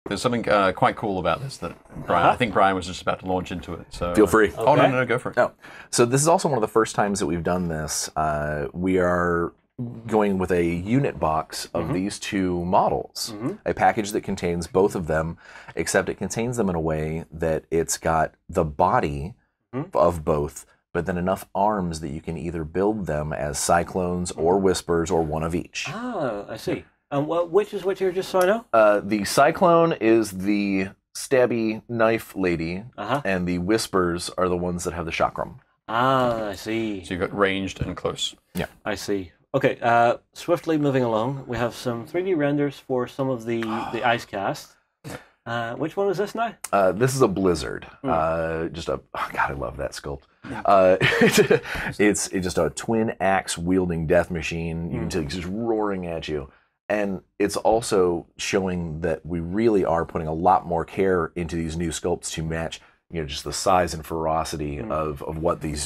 There's something quite cool about this that Bryan, I think Bryan was just about to launch into it. So Feel free. Oh, no, go for it. Oh, so this is also one of the first times that we've done this. We are going with a unit box of these two models, a package that contains both of them, except it contains them in a way that it's got the body of both, but then enough arms that you can either build them as cyclones or whispers or one of each. Ah, I see. And which is which here, just so I know? The cyclone is the stabby knife lady, and the whispers are the ones that have the chakram. Ah, I see. So you've got ranged and close. Yeah. I see. Okay, swiftly moving along, we have some 3D renders for some of the ice cast. Which one is this now? This is a blizzard. God, I love that sculpt. It's just a twin axe wielding death machine. You can tell it's just roaring at you. And it's also showing that we really are putting a lot more care into these new sculpts to match, just the size and ferocity of what the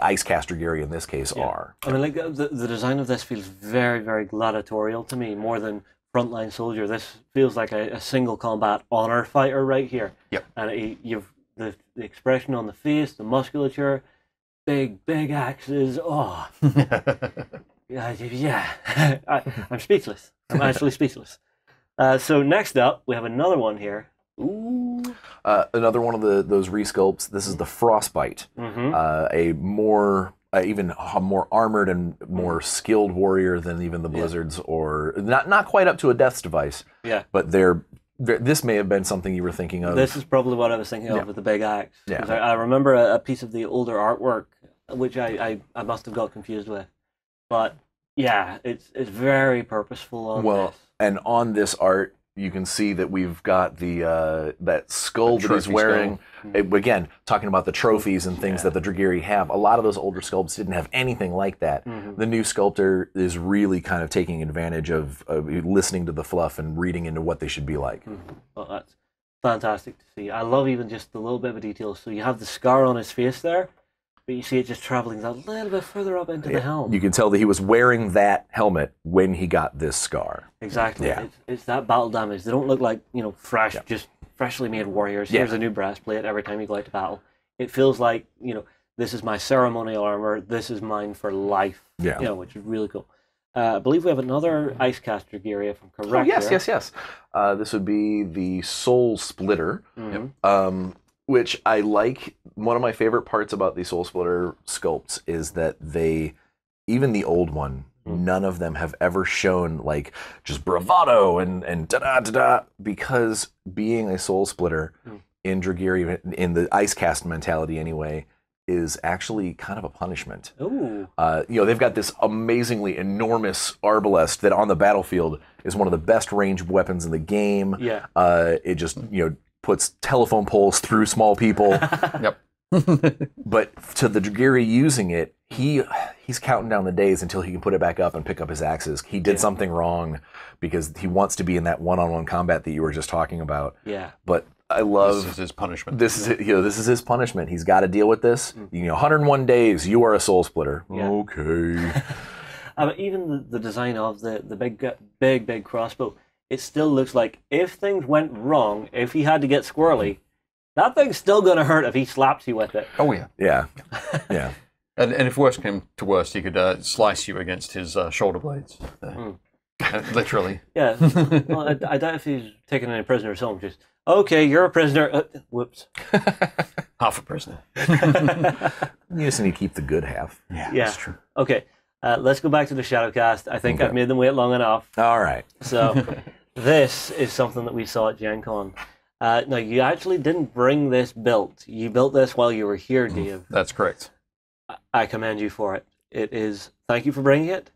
Icecaster Gary in this case are. I mean, like the design of this feels very, very gladiatorial to me, more than Frontline Soldier. This feels like a single combat honor fighter right here. Yep. And you've the expression on the face, the musculature, big axes. Oh. Yeah, I'm speechless. I'm actually speechless. So next up, we have another one here. Ooh. Another one of those resculpts. This is the Frostbite, a more even a more armored and more skilled warrior than even the Blizzards, or not quite up to a Death's Device. Yeah, but this may have been something you were thinking of. This is probably what I was thinking of with the big axe. Yeah, I remember a piece of the older artwork, which I must have got confused with. But yeah, it's very purposeful on this. And on this art, you can see that we've got the that skull that he's wearing. Again, talking about the trophies and things that the Dragiri have. A lot of those older sculpts didn't have anything like that. The new sculptor is really kind of taking advantage of listening to the fluff and reading into what they should be like. Well, that's fantastic to see. I love even just the little bit of detail. So you have the scar on his face there, but you see it just traveling a little bit further up into the helm. You can tell that he was wearing that helmet when he got this scar. Exactly. Yeah. It's that battle damage. They don't look like, fresh, just freshly made warriors. Here's a new breastplate every time you go out to battle. It feels like, this is my ceremonial armor. This is mine for life. Yeah. Which is really cool. I believe we have another Icecaster gear, if I'm correct. Yes. This would be the Soul Splitter. Which I like. One of my favorite parts about the Soul Splitter sculpts is that even the old one, none of them have ever shown like just bravado and da-da, because being a Soul Splitter in Dragiri, in the Icecast mentality anyway, is actually kind of a punishment. Ooh. They've got this amazingly enormous arbalest that on the battlefield is one of the best ranged weapons in the game. Yeah. It just, puts telephone poles through small people. Yep. But to the Dragiri using it, he's counting down the days until he can put it back up and pick up his axes. He did something wrong because he wants to be in that one-on-one combat that you were just talking about. Yeah. But I love... This is his punishment. This is his punishment. He's got to deal with this. 101 days, you are a Soul Splitter. Yeah. Okay. Even the design of the big crossbow, it still looks like if things went wrong, if he had to get squirrely, that thing's still going to hurt if he slaps you with it. Oh, yeah. Yeah. And if worst came to worst, he could slice you against his shoulder blades. Literally. Yeah. Well, I doubt if he's taking any prisoners home. Just, okay, you're a prisoner. Whoops. Half a prisoner. You just need to keep the good half. Yeah. That's true. Okay, let's go back to the Shadowcast. I think I've made them wait long enough. All right. So this is something that we saw at Gen Con. Now, you actually didn't bring this built. You built this while you were here, Dave. That's correct. I commend you for it. Thank you for bringing it.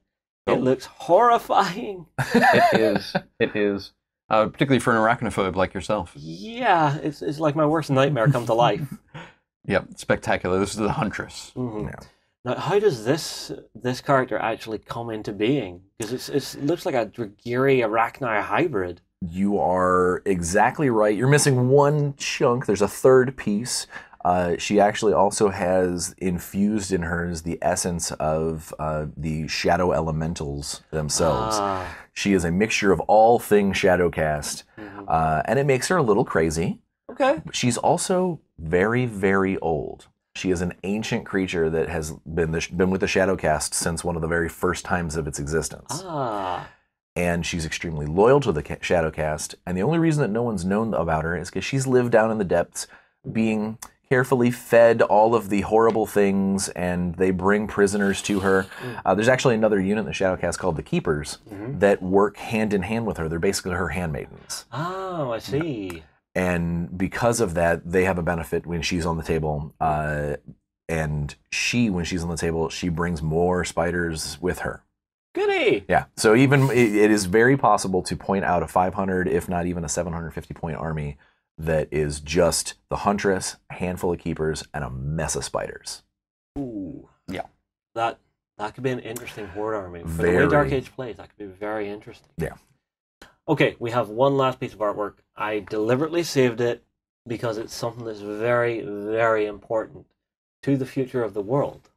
It looks horrifying. It is. Particularly for an arachnophobe like yourself. Yeah, it's like my worst nightmare come to life. Yep, spectacular. This is the Huntress. Mm-hmm. Yeah. Now, how does this character actually come into being? Because it looks like a Dragiri Arachni hybrid. You are exactly right. You're missing one chunk. There's a third piece. She actually also has infused in hers the essence of the shadow elementals themselves. She is a mixture of all things Shadowcast, and it makes her a little crazy. Okay. She's also very, very old. She is an ancient creature that has been with the Shadowcast since one of the very first times of its existence. And she's extremely loyal to the Shadowcast, and the only reason that no one's known about her is because she's lived down in the depths, being carefully fed all of the horrible things, and they bring prisoners to her. There's actually another unit in the Shadowcast called the Keepers that work hand in hand with her. They're basically her handmaidens. Oh, I see. And because of that, they have a benefit when she's on the table. And when she's on the table, she brings more spiders with her. Goody. Yeah. So even it is very possible to point out a 500, if not even a 750 point army that is just the Huntress, a handful of Keepers, and a mess of spiders. Ooh. Yeah. That could be an interesting horde army. For the way Dark Age plays, that could be very interesting. Yeah. Okay, we have one last piece of artwork. I deliberately saved it because it's something that's very, very important to the future of the world,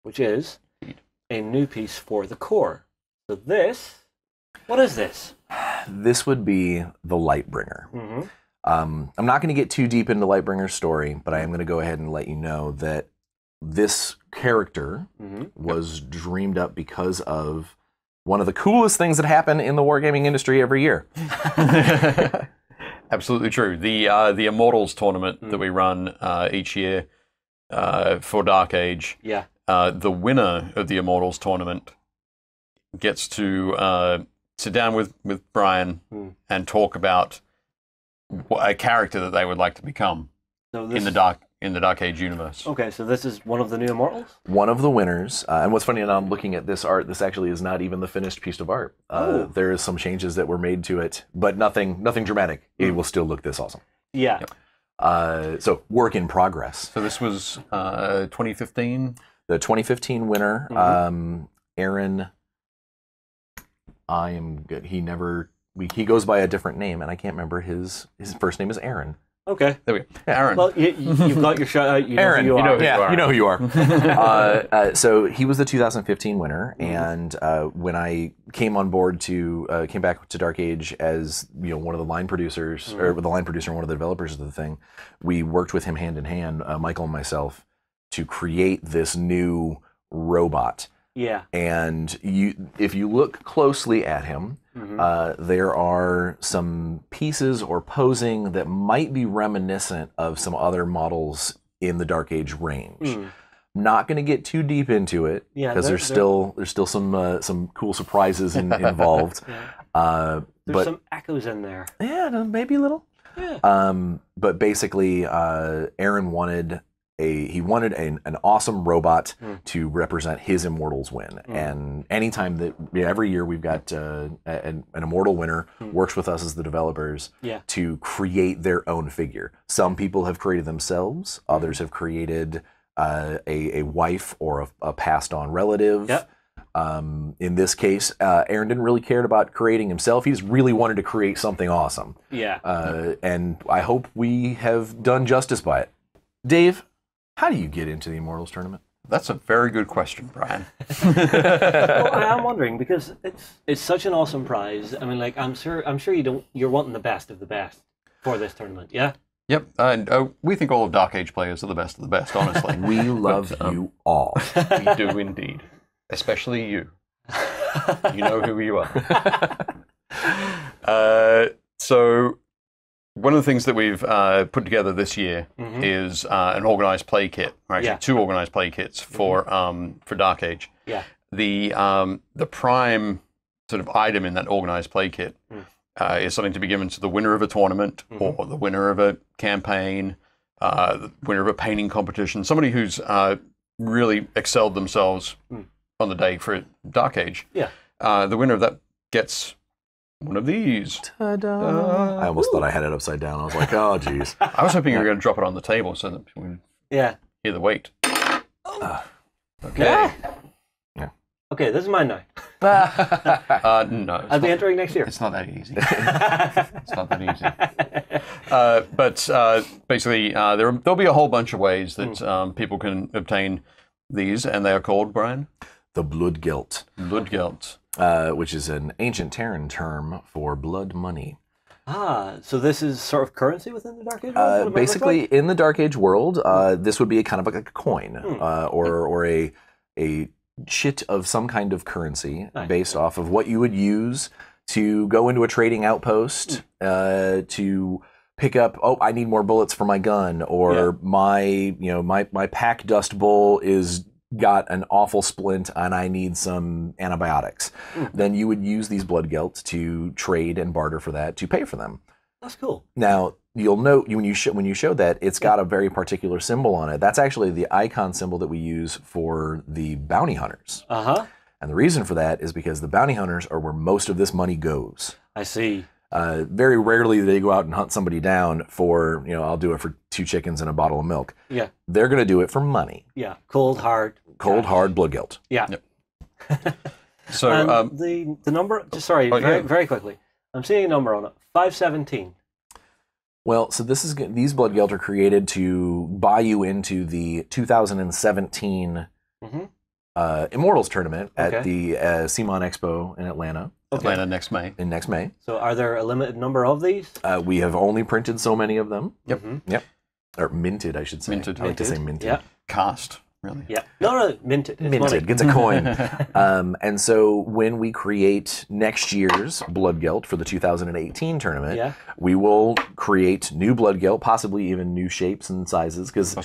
which is a new piece for the core. So this, what is this? This would be the Lightbringer. I'm not going to get too deep into Lightbringer's story, but I am going to go ahead and let you know that this character was dreamed up because of one of the coolest things that happen in the wargaming industry every year. Absolutely true. The Immortals tournament that we run each year for Dark Age. Yeah. The winner of the Immortals tournament gets to sit down with Bryan and talk about a character that they would like to become in the Dark Age universe. Okay, so this is one of the new Immortals? One of the winners, and what's funny, and I'm looking at this art, this actually is not even the finished piece of art. There is some changes that were made to it, but nothing dramatic. It will still look this awesome. Yeah. Yep. So work in progress. So this was 2015? The 2015 winner, Aaron, I am good. He goes by a different name, and I can't remember his first name is Aaron. Okay. There we go. Aaron. Well, you've got your shout out. Aaron, you know who you are. So he was the 2015 winner, and when I came on board came back to Dark Age as one of the line producers, or the line producer and one of the developers of the thing, we worked with him hand in hand, Michael and myself, to create this new robot. Yeah. And if you look closely at him, there are some pieces or posing that might be reminiscent of some other models in the Dark Age range. Not going to get too deep into it because there's still some cool surprises involved. There's but some echoes in there. Yeah, maybe a little. Yeah. But basically, Aaron wanted an awesome robot to represent his Immortals win. And anytime that every year we've got an Immortal winner works with us as the developers to create their own figure. Some people have created themselves. Others have created a wife or a passed on relative. Yep. In this case, Aaron didn't really care about creating himself. He just really wanted to create something awesome. Yeah. And I hope we have done justice by it. Dave, how do you get into the Immortals tournament? That's a very good question, Bryan. Well, I am wondering because it's such an awesome prize. I mean, like I'm sure you're wanting the best of the best for this tournament. Yeah. Yep, and we think all of Dark Age players are the best of the best. Honestly, we love you all. We do indeed, especially you. You know who you are. So. One of the things that we've put together this year is an organized play kit, or actually two organized play kits for Dark Age. Yeah. The prime sort of item in that organized play kit is something to be given to the winner of a tournament or the winner of a campaign, the winner of a painting competition, somebody who's really excelled themselves on the day for Dark Age. Yeah. The winner of that gets one of these. Ta-da. I almost thought I had it upside down. I was like, oh, geez. I was hoping you were going to drop it on the table so that we would hear the weight. Okay. Yeah. Okay, this is mine now. No. I'll be entering next year. It's not that easy. It's not that easy. Basically, there'll be a whole bunch of ways that people can obtain these, and they are called, Brian? The Bloodgeld. Bloodgeld. Which is an ancient Terran term for blood money. Ah, so this is sort of currency within the Dark Age world? Basically, in the Dark Age world, this would be a kind of like a coin or a chit of some kind of currency based off of what you would use to go into a trading outpost to pick up. Oh, I need more bullets for my gun, or my pack dust bowl is got an awful splint and I need some antibiotics. Then you would use these Bloodgeld to trade and barter for that to pay for them. That's cool. Now, you'll note when you showed that, it's got a very particular symbol on it. That's actually the icon symbol that we use for the bounty hunters. Uh-huh. And the reason for that is because the bounty hunters are where most of this money goes. I see. Very rarely do they go out and hunt somebody down for, I'll do it for 2 chickens and a bottle of milk. Yeah. They're going to do it for money. Yeah. Cold, hard. Hard Bloodgeld. Yeah. Yep. So the number, very quickly. I'm seeing a number on it. 517. Well, so these Bloodgeld are created to buy you into the 2017 Immortals tournament at the CMON Expo in Atlanta. Atlanta next May. Next May. So are there a limited number of these? We have only printed so many of them. Yep. Yep. Or minted, I should say. Minted. I like to say minted. Yeah. Cast, really. Yeah. No, minted. It's Minted. money. Gets a coin. And so when we create next year's Bloodgeld for the 2018 tournament, we will create new Bloodgeld, possibly even new shapes and sizes, because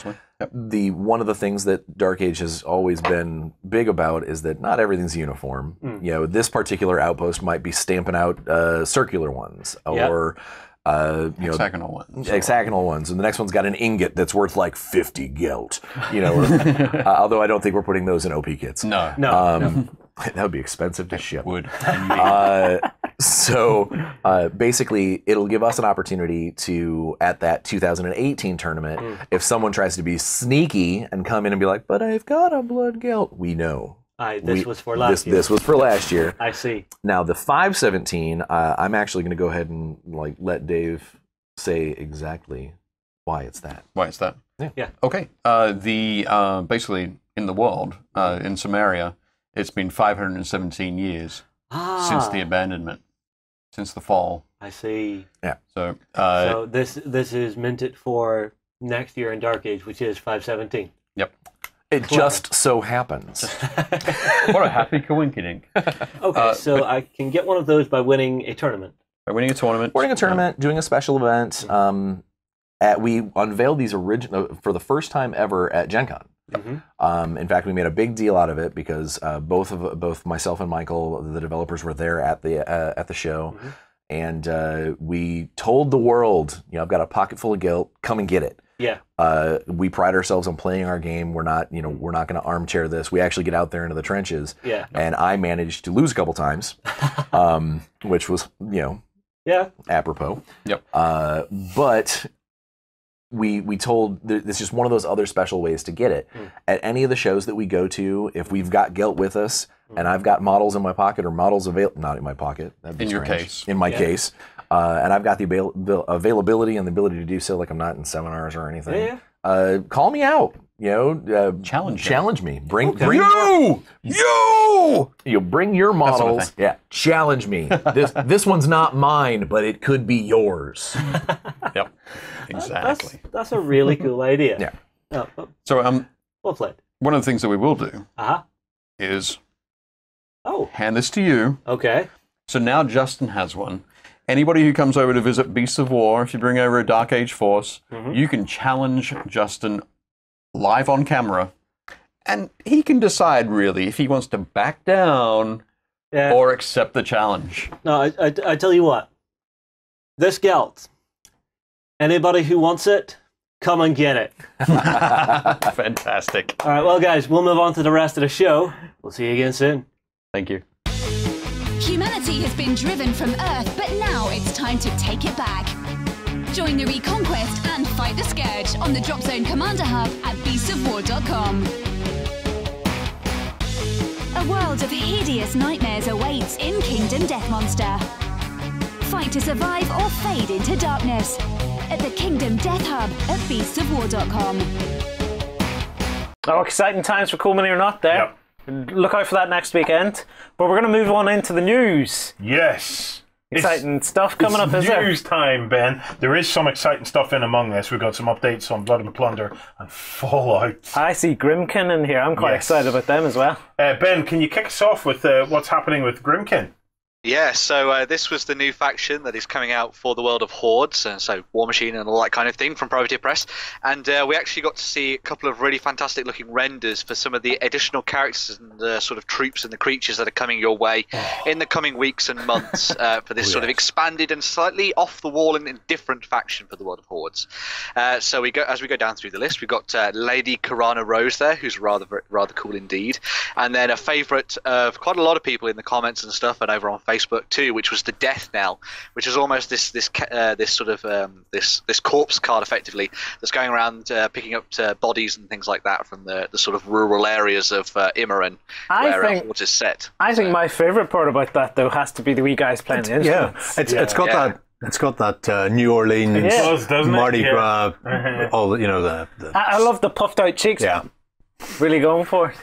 one of the things that Dark Age has always been big about is that not everything's uniform. This particular outpost might be stamping out circular ones or hexagonal ones. Hexagonal ones, and the next one's got an ingot that's worth like 50 gelt. Although I don't think we're putting those in OP kits. No. That would be expensive to ship. Would. So basically, it'll give us an opportunity to, at that 2018 tournament, if someone tries to be sneaky and come in and be like, "But I've got a Bloodgeld," we know. This was for last year. This was for last year. I see. Now the 517, I'm actually going to go ahead and let Dave say exactly why it's that. Why it's that? Yeah. Okay. Basically in the world, in Samaria, it's been 517 years since the abandonment, since the fall. I see. Yeah. So so this is minted for next year in Dark Age, which is 517. Yep. It just so happens. What a happy coinkydink. Okay, so I can get one of those by winning a tournament. By winning a tournament. Doing a special event. We unveiled these for the first time ever at Gen Con. In fact, we made a big deal out of it because both myself and Michael, the developers, were there at the show, and we told the world, I've got a pocket full of gelt. Come and get it. Yeah. We pride ourselves on playing our game. We're not going to armchair this. We actually get out there into the trenches. Yeah. And I managed to lose a couple times, which was apropos. Yep. But we told it's just one of those other special ways to get it. At any of the shows that we go to, if we've got gelt with us and I've got models in my pocket or models not in my pocket, that'd be in strange. your case, in my case. And I've got the availability and the ability to do so, like I'm not in seminars or anything. Call me out. Challenge me. Bring your models. Yeah, challenge me. This one's not mine, but it could be yours. Yep, exactly. That's a really cool idea. Yeah. So well played. One of the things that we will do is hand this to you. Okay. So now Justin has one. Anybody who comes over to visit Beasts of War, if you bring over a Dark Age force, you can challenge Justin live on camera, and he can decide really if he wants to back down or accept the challenge. No, I tell you what, this gelt, anybody who wants it, come and get it. Fantastic. All right, well guys, we'll move on to the rest of the show. We'll see you again soon. Thank you. Humanity has been driven from Earth, but now it's time to take it back. Join the Reconquest and fight the Scourge on the Drop Zone Commander Hub at beastsofwar.com. A world of hideous nightmares awaits in Kingdom Death Monster. Fight to survive or fade into darkness. At the Kingdom Death Hub at beastsofwar.com. Oh, exciting times for Cool Mini or Not there. Yep. Look out for that next weekend. But we're going to move on into the news. Yes. Exciting stuff coming up, is there? News time, Ben. There is some exciting stuff in among this. We've got some updates on Blood and Plunder and Fallout. I see Grimkin in here. I'm quite excited about them as well. Ben, can you kick us off with what's happening with Grimkin? Yeah, so this was the new faction that is coming out for the world of Hordes, and so War Machine and all that kind of thing from Privateer Press. And we actually got to see a couple of really fantastic looking renders for some of the additional characters and sort of troops and the creatures that are coming your way in the coming weeks and months for this sort of expanded and slightly off the wall and different faction for the world of Hordes. So as we go down through the list, we've got Lady Karana Rose there, who's rather cool indeed, and then a favourite of quite a lot of people in the comments and stuff, and over on Facebook too, which was the Death Knell, which is almost this corpse card effectively that's going around picking up bodies and things like that from the sort of rural areas of Imran where Hordes is set. I think my favourite part about that though has to be the wee guys playing the instruments. It's got that. It's got that New Orleans, Mardi Gras, all the, I love the puffed out cheeks. Yeah, really going for it.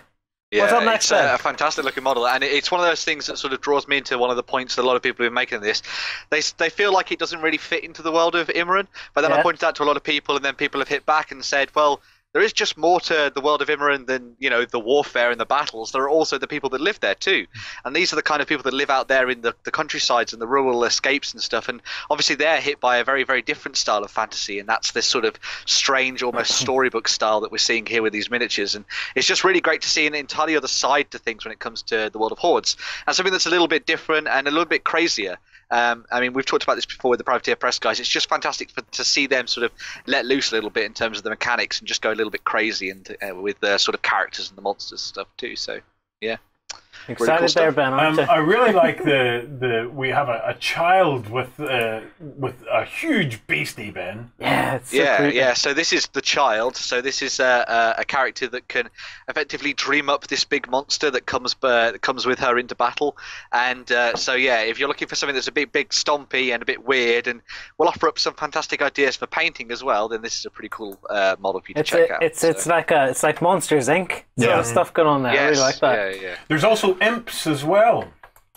Yeah, what's up next, it's a fantastic looking model, and it's one of those things that sort of draws me into one of the points that a lot of people have been making of this. They feel like it doesn't really fit into the world of Imran, but then I pointed out to a lot of people, and then people have hit back and said, well, there is just more to the world of Imran than, the warfare and the battles. There are also the people that live there too. And these are the kind of people that live out there in the countrysides and the rural escapes and stuff. And obviously they're hit by a very, very different style of fantasy. And that's this sort of strange, almost storybook style that we're seeing here with these miniatures. And it's just really great to see an entirely other side to things when it comes to the world of Hordes. And something that's a little bit different and a little bit crazier. We've talked about this before with the Privateer Press guys. It's just fantastic to see them sort of let loose a little bit in terms of the mechanics and just go a little bit crazy and with the sort of characters and the monsters and stuff too. So, yeah. Excited cool there, Ben, aren't you? I really like we have a child with a huge beastie, Ben. Yeah, it's so creepy. Yeah. So this is the child. So this is a character that can effectively dream up this big monster that comes with her into battle. And if you're looking for something that's a bit big, stompy, and a bit weird, and will offer up some fantastic ideas for painting as well, then this is a pretty cool model for you to check out. It's like Monsters Inc. Sort of stuff going on there. Yes, I really like that. Yeah. There's also imps as well.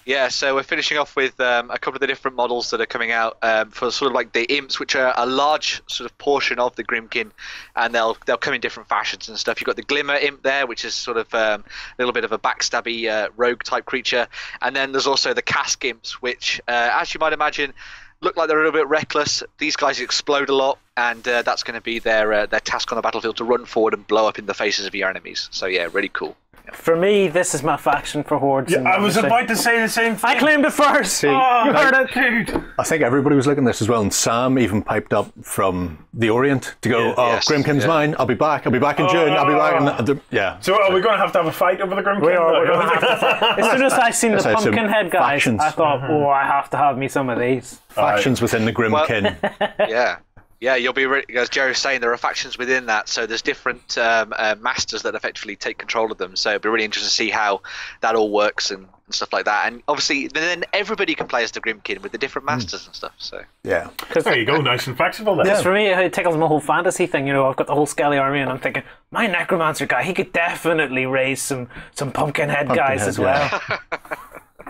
Yeah, so we're finishing off with a couple of the different models that are coming out for sort of like the imps, which are a large sort of portion of the Grimkin, and they'll come in different fashions and stuff. You've got the Glimmer imp there, which is sort of a little bit of a backstabby rogue type creature, and then there's also the Cask imps, which, as you might imagine, look like they're a little bit reckless. These guys explode a lot, and that's going to be their task on the battlefield, to run forward and blow up in the faces of your enemies. So yeah, really cool. For me, this is my faction for Hordes. Yeah, I was about to say the same thing. I claimed it first. See, you heard it, dude. I think everybody was looking at this as well, and Sam even piped up from the Orient to go, Grimkin's mine, I'll be back in June, I'll be back. So are we going to have a fight over the Grimkin? We're going to have to fight. As soon as I seen the Pumpkinhead guys, factions. I thought, I have to have me some of these. Factions within the Grimkin. Well, yeah, you'll be, as Jerry was saying, there are factions within that, so there's different masters that effectively take control of them, so it'll be really interesting to see how that all works and stuff like that. And obviously, then everybody can play as the Grimkin with the different masters and stuff, so... Yeah. There you go, nice and flexible then. Because for me, it tickles my whole fantasy thing, I've got the whole Skelly army, and I'm thinking, my Necromancer guy, he could definitely raise some Pumpkinhead guys as well.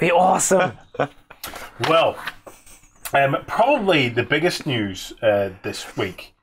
Be awesome. Well... probably the biggest news this week.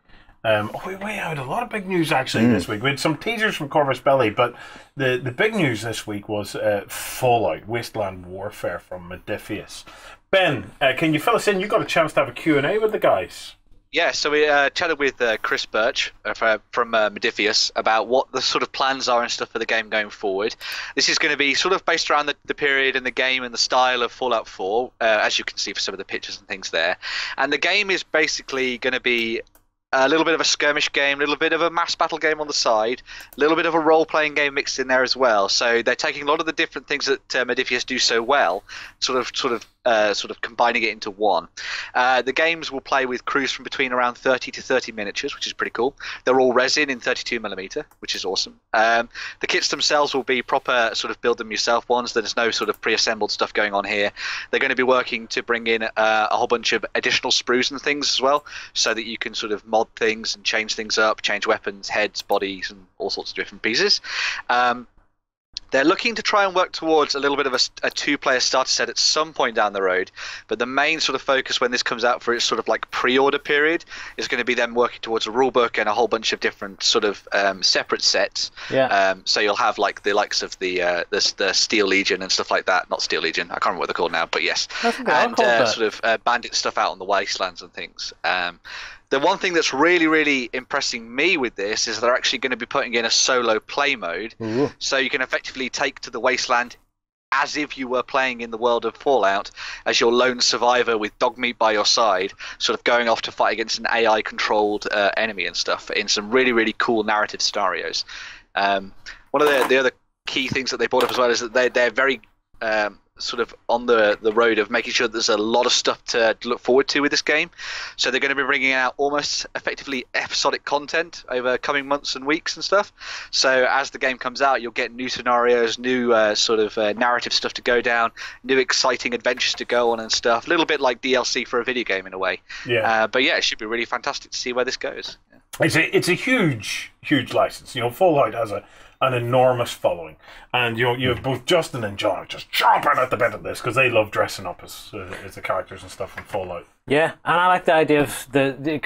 We had a lot of big news actually this week. We had some teasers from Corvus Belli, but the big news this week was Fallout Wasteland Warfare from Modiphius. Ben, can you fill us in? You got a chance to have a Q&A with the guys. Yeah, so we chatted with Chris Birch from Modiphius about what the sort of plans are and stuff for the game going forward. This is going to be sort of based around the period in the game and the style of Fallout 4, as you can see for some of the pictures and things there. And the game is basically going to be a little bit of a skirmish game, a little bit of a mass battle game on the side, a little bit of a role-playing game mixed in there as well. So they're taking a lot of the different things that Modiphius do so well, sort of sort of combining it into one. The games will play with crews from between around 30 to 30 miniatures, which is pretty cool. They're all resin in 32mm, which is awesome. The kits themselves will be proper sort of build them yourself ones. There's no sort of pre-assembled stuff going on here. They're going to be working to bring in a whole bunch of additional sprues and things as well, so that you can sort of mod things and change things up, change weapons, heads, bodies, and all sorts of different pieces. They're looking to try and work towards a little bit of a two-player starter set at some point down the road, but the main sort of focus when this comes out for its sort of like pre-order period is going to be them working towards a rulebook and a whole bunch of different sort of separate sets. Yeah. So you'll have like the likes of the Steel Legion and stuff like that. Not Steel Legion, I can't remember what they're called now, but yes. And sort of bandit stuff out on the wastelands and things. The one thing that's really, really impressing me with this is they're actually going to be putting in a solo play mode. Ooh. So you can effectively take to the wasteland as if you were playing in the world of Fallout as your lone survivor with Dogmeat by your side, sort of going off to fight against an AI-controlled enemy and stuff in some really, really cool narrative scenarios. One of the other key things that they brought up as well is that they're very sort of on the road of making sure that there's a lot of stuff to look forward to with this game. So they're going to be bringing out almost effectively episodic content over coming months and weeks and stuff. So as the game comes out, you'll get new scenarios, new sort of narrative stuff to go down, new exciting adventures to go on and stuff. A little bit like DLC for a video game in a way. Yeah. But yeah, it should be really fantastic to see where this goes. Yeah. It's a huge license. You know, Fallout has an enormous following, and you have both Justin and John just chomping at the bit of this because they love dressing up as the characters and stuff in Fallout. Yeah, and I like the idea of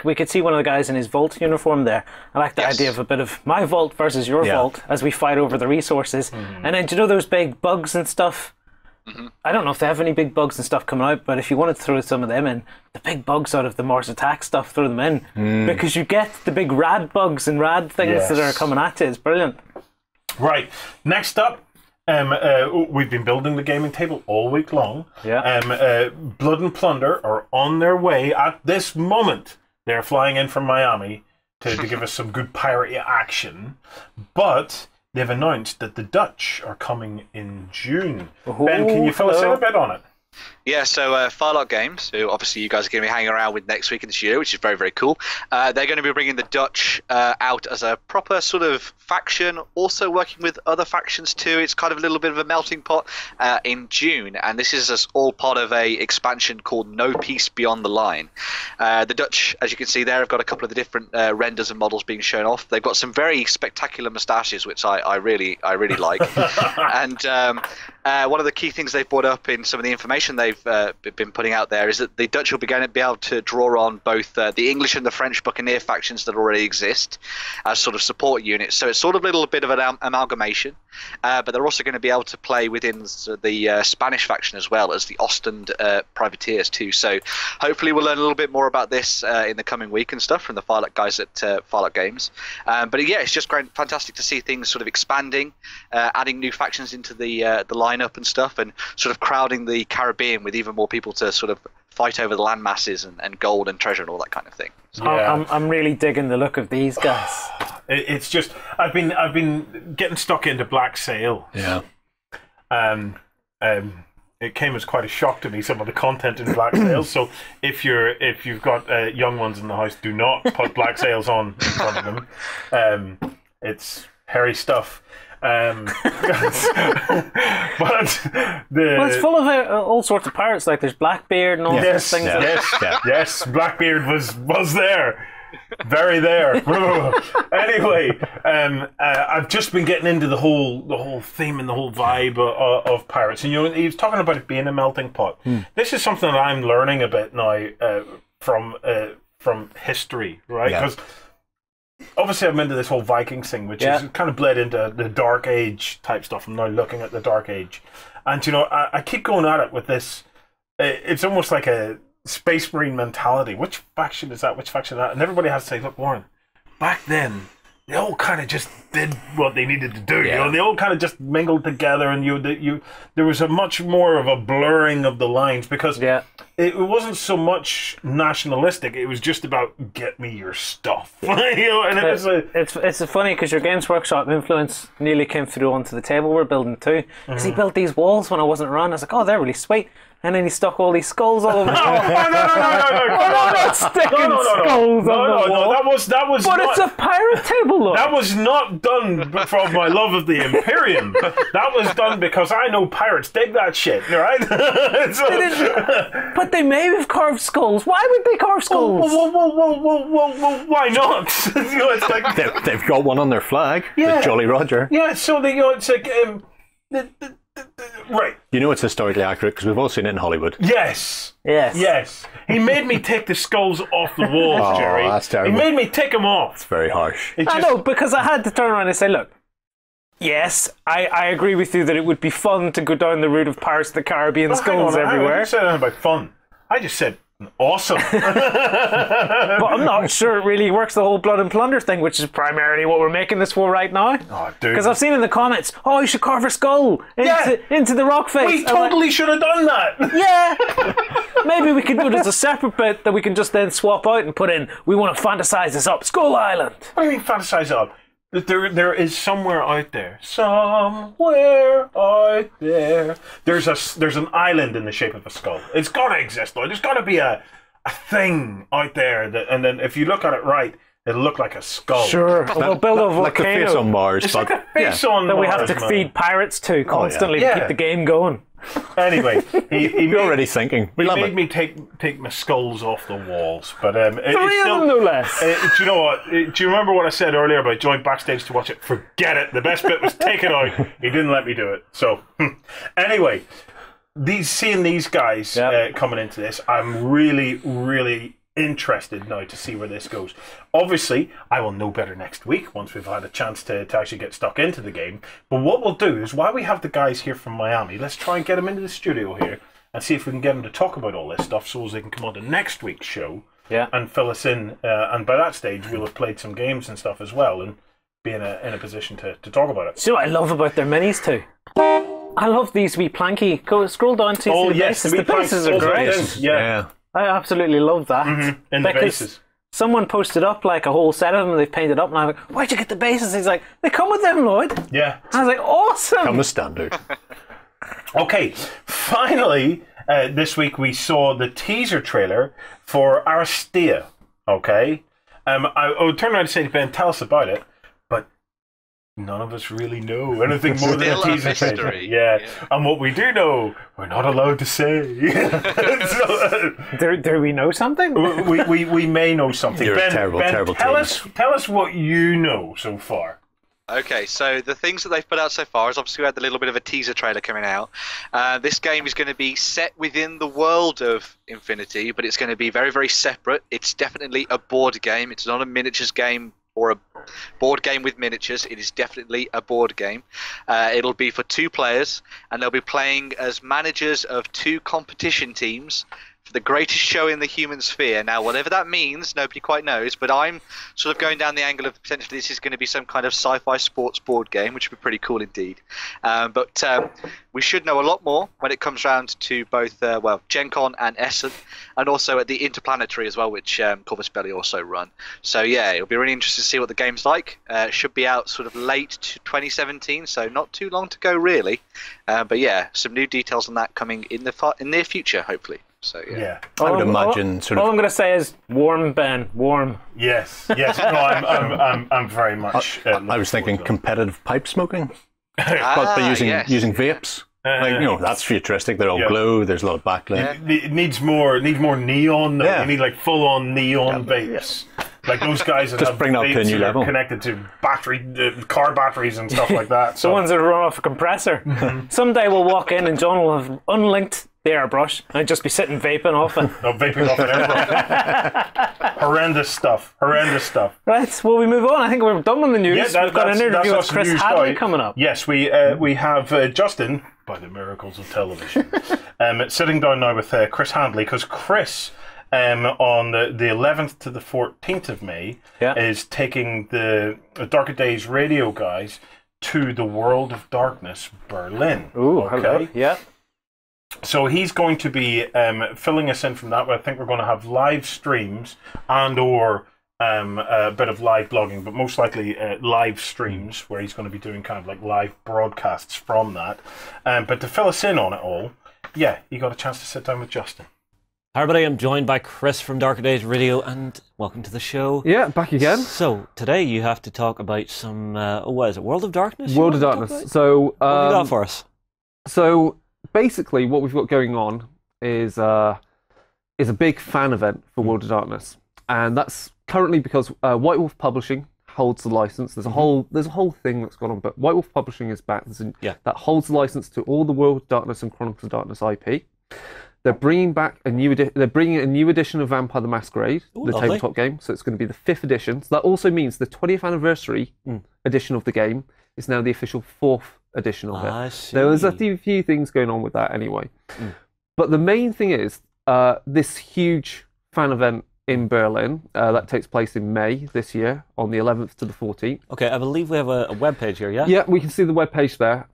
we could see one of the guys in his vault uniform there. I like the idea of a bit of my vault versus your vault as we fight over the resources. And then, do you know those big bugs and stuff? I don't know if they have any big bugs and stuff coming out, but if you wanted to throw some of them in, the big bugs out of the Mars Attack stuff, throw them in, because you get the big rad bugs and rad things that are coming at you. It's brilliant. Right, next up, we've been building the gaming table all week long. Yeah. Blood and Plunder are on their way at this moment. They're flying in from Miami to give us some good pirate action, but they've announced that the Dutch are coming in June. Ben, can you fill us in a bit on it? Yeah, so Firelog Games, who obviously you guys are going to be hanging around with next week in the studio, which is very, very cool. They're going to be bringing the Dutch out as a proper sort of faction, also working with other factions too. It's kind of a little bit of a melting pot in June, and this is all part of a expansion called No Peace Beyond the Line. The Dutch, as you can see there, have got a couple of the different renders and models being shown off. They've got some very spectacular moustaches, which I really like. And one of the key things they've brought up in some of the information they've been putting out there is that the Dutch will be going to be able to draw on both the English and the French Buccaneer factions that already exist as sort of support units. So it's sort of a little bit of an amalgamation, but they're also going to be able to play within the Spanish faction as well as the Ostend privateers too. So hopefully we'll learn a little bit more about this in the coming week and stuff from the Firelog guys at Firelog Games. But yeah, it's just fantastic to see things sort of expanding, adding new factions into the lineup and stuff, and sort of crowding the Caribbean with even more people to sort of fight over the land masses and gold and treasure and all that kind of thing. So. I'm really digging the look of these guys. It's just I've been getting stuck into Black Sail. Yeah. It came as quite a shock to me, some of the content in Black Sails. So if you've got young ones in the house, do not put Black Sails on in front of them. It's hairy stuff. But it's full of all sorts of pirates. Like there's Blackbeard and all sorts of things. Yes, Blackbeard was there. Very there. Anyway, I've just been getting into the whole theme and the whole vibe of pirates. And he was talking about it being a melting pot. This is something that I'm learning a bit now from history, right? Because obviously I'm into this whole Viking thing, which is kind of bled into the Dark Age type stuff. I'm now looking at the Dark Age. And, I keep going at it with this. It's almost like a Space Marine mentality. Which faction is that? Which faction is that? And everybody has to say, look, Warren, back then, they all kind of just did what they needed to do. They all kind of just mingled together, and there was a much more of a blurring of the lines because it wasn't so much nationalistic. It was just about get me your stuff, you know. And it was it's funny because your Games Workshop influence nearly came through onto the table we're building too. Because he built these walls when I wasn't around. I was like, oh, they're really sweet. And then he stuck all these skulls all over. no, not sticking skulls on the wall. That was. But not, it's a pirate table, look. That was not done from my love of the Imperium. That was done because I know pirates dig that shit, right? But they may have carved skulls. Why would they carve skulls? Whoa, why not? You know, it's like They've got one on their flag. Yeah. The Jolly Roger. yeah. So they, you know, it's like right. You know it's historically accurate because we've all seen it in Hollywood. Yes. Yes. Yes. He made me take the skulls off the walls, Oh, Jerry. that's terrible. He made me take them off. It's very harsh. It I just- know, because I had to turn around and say, look, yes, I agree with you that it would be fun to go down the route of Pirates of the Caribbean Well, hang skulls on, I everywhere. didn't say anything about fun. I just said awesome. But I'm not sure it really works the whole Blood and Plunder thing, which is primarily what we're making this for right now. Oh, dude. Because I've seen in the comments, oh, you should carve a skull into the rock face. We totally should have done that. Yeah. Maybe we can do it as a separate bit that we can just then swap out and put in, we want to fantasize this up. Skull Island. What do you mean fantasize up? There is somewhere out there. There's an island in the shape of a skull. It's got to exist, though. There's got to be a thing out there that, and then if you look at it right, it'll look like a skull. Sure. We'll build a Like the face volcano on Mars. It's but, like a face on that we have Mars, to man. feed pirates to constantly Yeah. to keep the game going. Anyway, he You're already thinking. We He love made it. me take my skulls off the walls, but Three of them, no less. do you know what? Do you remember what I said earlier about joined backstage to watch it? Forget it. The best bit was take it out. He didn't let me do it. So anyway, seeing these guys coming into this, I'm really interested now to see where this goes. Obviously, I will know better next week once we've had a chance to actually get stuck into the game. But what we'll do is, while we have the guys here from Miami, let's try and get them into the studio here and see if we can get them to talk about all this stuff so as they can come on to next week's show and fill us in. And by that stage, we'll have played some games and stuff as well and be in a position to talk about it. See what I love about their minis too? I love these wee planky. Go scroll down to see the bases. The bases are great. Yeah. I absolutely love that. In the Because bases. someone posted up like a whole set of them, they've painted up, and I'm like, why'd you get the bases? He's like, they come with them, Lloyd. Yeah. I was like, awesome. Come as standard. Okay, finally, this week we saw the teaser trailer for Aristea. Okay, I would turn around and say to Ben, tell us about it, but none of us really know anything more than a Still a teaser trailer. mystery. Yeah, Yeah. and what we do know, we're not allowed to say. Do we know something? we may know something. You're a Ben, terrible, Ben, terrible tell tease. us what you know so far. Okay, so the things that they've put out so far is obviously we had a little bit of a teaser trailer coming out. This game is going to be set within the world of Infinity, but it's going to be very, very separate. It's definitely a board game. It's not a miniatures game or a board game with miniatures. It is definitely a board game. It'll be for 2 players, and they'll be playing as managers of 2 competition teams for the greatest show in the human sphere. Now, whatever that means, nobody quite knows, but I'm sort of going down the angle of potentially this is going to be some kind of sci-fi sports board game, which would be pretty cool indeed. But we should know a lot more when it comes round to both, Gen Con and Essen, and also at the Interplanetary as well, which Corvus Belli also run. So yeah, it'll be really interesting to see what the game's like. It should be out sort of late 2017, so not too long to go really. But yeah, some new details on that coming in the near future, hopefully. So yeah. I would imagine sort All of. I'm going to say is warm, Ben, warm. Yes. No, I'm very much. I was thinking competitive pipe smoking, Ah, but using yes. vapes. That's futuristic. They're all glow. There's a lot of backlight. It needs more neon. Though. Yeah. You need like full on neon vapes. Like those guys that Just have bring that up to a vapes new that are level. connected to car batteries and stuff like that. The So ones that run off a compressor. Someday we'll walk in and John will have unlinked the airbrush and just be sitting vaping off it. no vaping off an airbrush. Horrendous stuff. Right, well, we move on. I think we're done with the news. We've got an interview with us Chris news Hadley now. coming up. Yes, we have Justin, by the miracles of television, sitting down now with Chris Handley, because Chris, on the 11th to the 14th of May, is taking the Darker Days radio guys to the World of Darkness, Berlin. Ooh, hello. Yeah. So he's going to be filling us in from that. I think we're going to have live streams and/or a bit of live blogging, but most likely live streams where he's going to be doing kind of like live broadcasts from that. But to fill us in on it all, yeah, you got a chance to sit down with Justin. Hi everybody, I'm joined by Chris from Darker Days Radio, and welcome to the show. Yeah, back again. So, today you have to talk about some, what is it, World of Darkness? World of Darkness. So, what have you got for us? So, basically what we've got going on is a big fan event for World of Darkness. And that's currently because White Wolf Publishing holds the license. There's a whole thing that's gone on, but White Wolf Publishing is back. That holds the license to all the World of Darkness and Chronicles of Darkness IP. They're bringing back a new edition of Vampire the Masquerade, the tabletop game. So it's going to be the 5th edition. So that also means the 20th anniversary edition of the game is now the official 4th edition of it. I see. There was a few things going on with that anyway. But the main thing is this huge fan event in Berlin that takes place in May this year, on the 11th to the 14th. Okay, I believe we have a web page here, yeah? Yeah, we can see the web page there.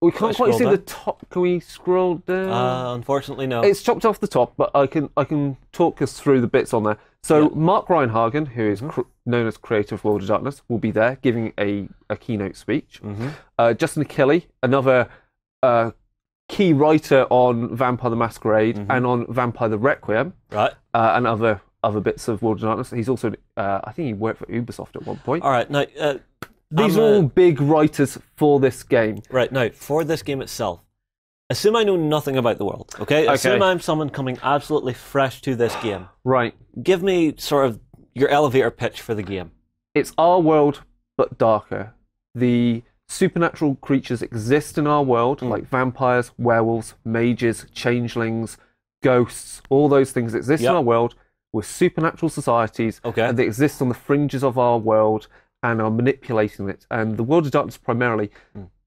We can't quite see the top. Can we scroll down? Unfortunately, no. It's chopped off the top, but I can talk us through the bits on there. So Mark Reinhagen, who is known as creator of World of Darkness, will be there giving a keynote speech. Justin Achille, another key writer on Vampire the Masquerade and on Vampire the Requiem, right, and other bits of World of Darkness. He's also, I think he worked for Ubisoft at one point. All right, now these are all big writers for this game. Right, now for this game itself, assume I know nothing about the world. Okay, assume I'm someone coming absolutely fresh to this game. Right. Give me sort of your elevator pitch for the game. It's our world, but darker. The supernatural creatures exist in our world, like vampires, werewolves, mages, changelings, ghosts. All those things exist in our world. We're supernatural societies, and they exist on the fringes of our world and are manipulating it. And the World of Darkness primarily,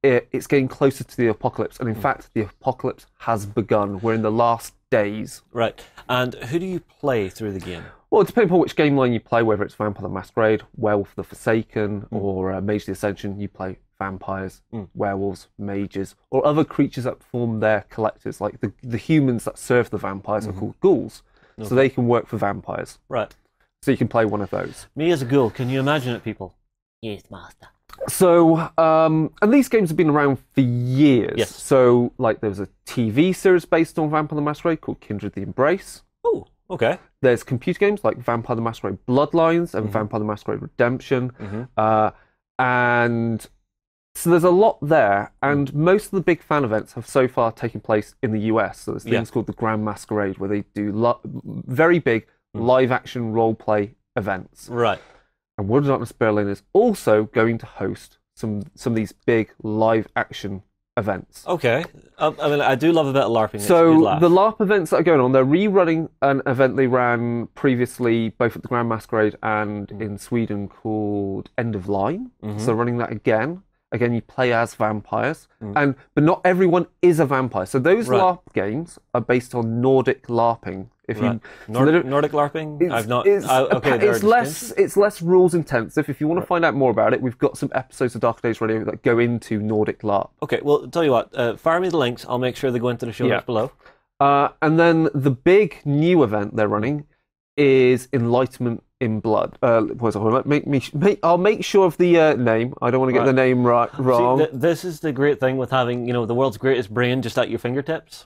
it's getting closer to the apocalypse. And in fact, the apocalypse has begun. We're in the last days. Right. And who do you play through the game? Well, it depends on which game line you play, whether it's Vampire the Masquerade, Werewolf the Forsaken, or Mage the Ascension. You play vampires, werewolves, mages, or other creatures that form their collectives. Like the humans that serve the vampires are called ghouls. So they can work for vampires. Right. So you can play one of those. Me as a ghoul, can you imagine it, people? Yes, master. So, and these games have been around for years. Yes. So, like, there was a TV series based on Vampire the Masquerade called Kindred the Embrace. Oh, okay. There's computer games like Vampire the Masquerade Bloodlines and Vampire the Masquerade Redemption. And so there's a lot there, and most of the big fan events have so far taken place in the US. So there's things called the Grand Masquerade, where they do very big live-action role-play events. Right. And World of Darkness Berlin is also going to host some of these big live-action events. Okay. I mean, I do love a bit of LARPing. So the LARP events that are going on, they're rerunning an event they ran previously, both at the Grand Masquerade and in Sweden, called End of Line. So they're running that again. Again, you play as vampires, but not everyone is a vampire. So those LARP games are based on Nordic LARPing. If you Nordic LARPing, I've not. It's less rules intensive. If you want to find out more about it, we've got some episodes of Dark Days Radio that go into Nordic LARP. Okay, well, tell you what, fire me the links. I'll make sure they go into the show notes below. And then the big new event they're running is Enlightenment in Blood. I'll make sure of the name. I don't want to get the name wrong. See, this is the great thing with having, the world's greatest brain just at your fingertips.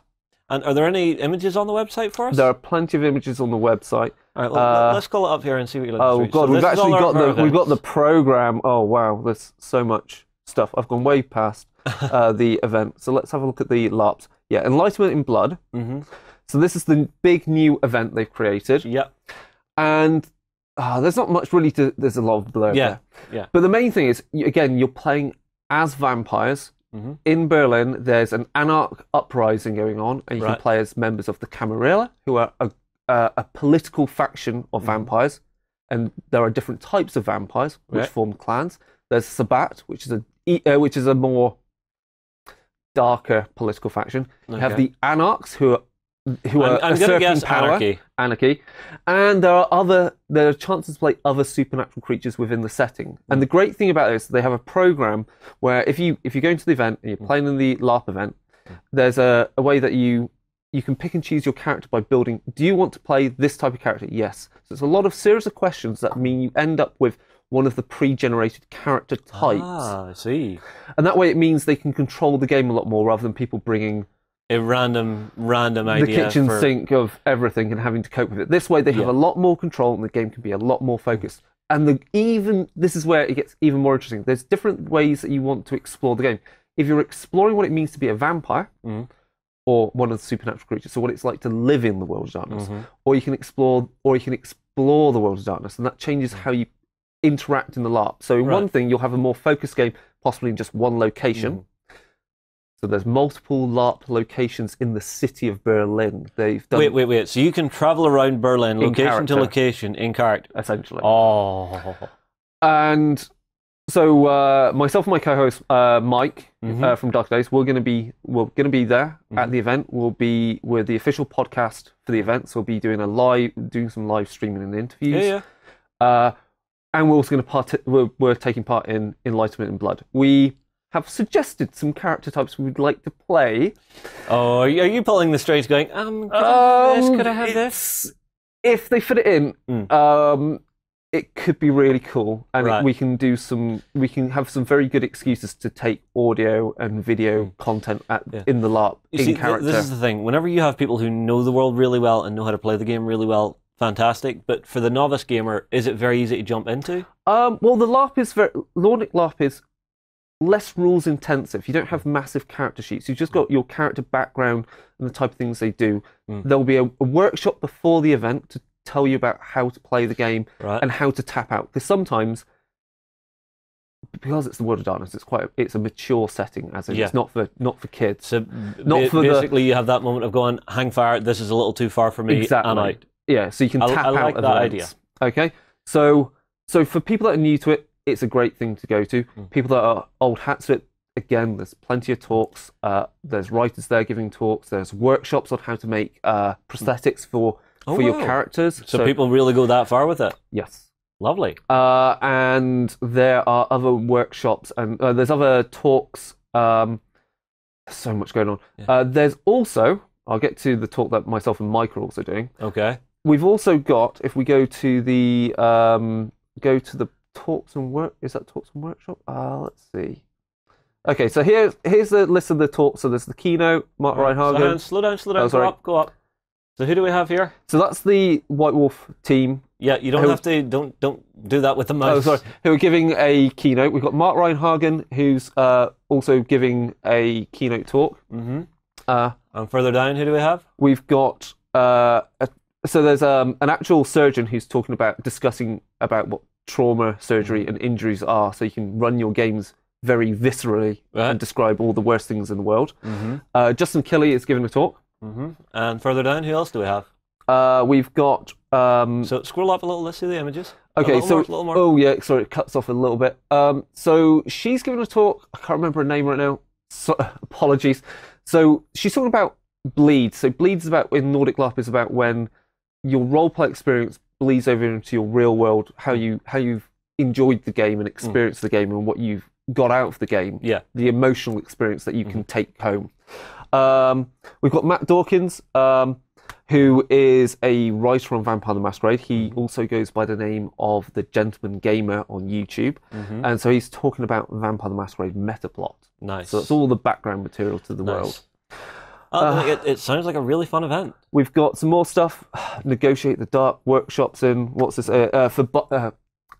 And are there any images on the website for us? There are plenty of images on the website. All right, well, let's call it up here and see what you're looking through. God, we've got the program. Oh wow, there's so much stuff. I've gone way past the event. So let's have a look at the LARPs. Yeah, Enlightenment in Blood. So this is the big new event they've created. Yeah. And there's not much really to. There's a lot of blur there. Yeah. But the main thing is, again, you're playing as vampires. In Berlin, there's an anarch uprising going on, and you can play as members of the Camarilla, who are a political faction of vampires. And there are different types of vampires which form clans. There's Sabbat, which is a more darker political faction. You have the Anarchs, who are usurping power. Anarchy. And there are chances to play other supernatural creatures within the setting. And the great thing about this, they have a program where if you go into the event and you're playing in the LARP event, there's a way that you can pick and choose your character by building. Do you want to play this type of character? Yes. So it's a lot of series of questions that mean you end up with one of the pre-generated character types. Ah, I see. And that way it means they can control the game a lot more rather than people bringing a random idea. The kitchen sink of everything and having to cope with it. This way they have a lot more control and the game can be a lot more focused. And this is where it gets even more interesting. There's different ways that you want to explore the game. If you're exploring what it means to be a vampire, or one of the supernatural creatures, so what it's like to live in the world of darkness, or you can explore the world of darkness, and that changes how you interact in the LARP. So in one thing, you'll have a more focused game, possibly in just one location. So there's multiple LARP locations in the city of Berlin. They've done Wait. So you can travel around Berlin, location to location, in character? Essentially. Oh. And so myself and my co-host Mike from Dark Days, we're going to be there at the event. We're the official podcast for the event, so we'll be doing some live streaming and interviews. And we're also going to we're taking part in Enlightenment in Blood. We have suggested some character types we'd like to play. Oh, are you pulling the strings going, could I have this, could I have this? If they fit it in, it could be really cool. And we can have some very good excuses to take audio and video content in the LARP in character. This is the thing. Whenever you have people who know the world really well and know how to play the game really well, fantastic. But for the novice gamer, is it very easy to jump into? Well, the Nordic LARP is less rules intensive. You don't have massive character sheets. You've just got your character background and the type of things they do. There'll be a workshop before the event to tell you about how to play the game and how to tap out. Because sometimes, because it's the World of Darkness, it's a mature setting, as in it's not for kids. So basically, you have that moment of going, hang fire, this is a little too far for me, I'm out. Yeah, so you can tap out like that idea. Okay, so for people that are new to it, it's a great thing to go to. People that are old hats to it, again, there's plenty of talks. There's writers there giving talks. There's workshops on how to make prosthetics for your characters. So people really go that far with it? Yes. Lovely. And there are other workshops and there's other talks. So much going on. There's also, I'll get to the talk that myself and Mike are also doing. Okay. We've also got, if we go to the talks and work, is that talks and workshop? Let's see. Okay, so here's the list of the talks. So there's the keynote, Mark Reinhagen. Slow down, go up. So who do we have here? So that's the White Wolf team. Yeah, you don't have to, don't do that with the mouse. Oh, sorry. Who are giving a keynote. We've got Mark Reinhagen, who's also giving a keynote talk. And further down, who do we have? We've got, so there's an actual surgeon who's discussing about what trauma, surgery, and injuries are, so you can run your games very viscerally and describe all the worst things in the world. Justin Kelly is giving a talk. And further down, who else do we have? We've got... so scroll up a little, let's see the images. Okay, a little more. Oh yeah, sorry, it cuts off a little bit. So she's giving a talk, I can't remember her name right now, so, apologies. So she's talking about bleed. So bleed is about, in Nordic LARP, is about when your roleplay experience bleeds over into your real world, how you've enjoyed the game and experienced the game and what you've got out of the game. Yeah. The emotional experience that you can take home. We've got Matt Dawkins, who is a writer on Vampire the Masquerade. He also goes by the name of the Gentleman Gamer on YouTube. And so he's talking about Vampire the Masquerade metaplot. Nice. So it's all the background material to the world. It sounds like a really fun event. We've got some more stuff. Negotiate the Dark workshops in. What's this?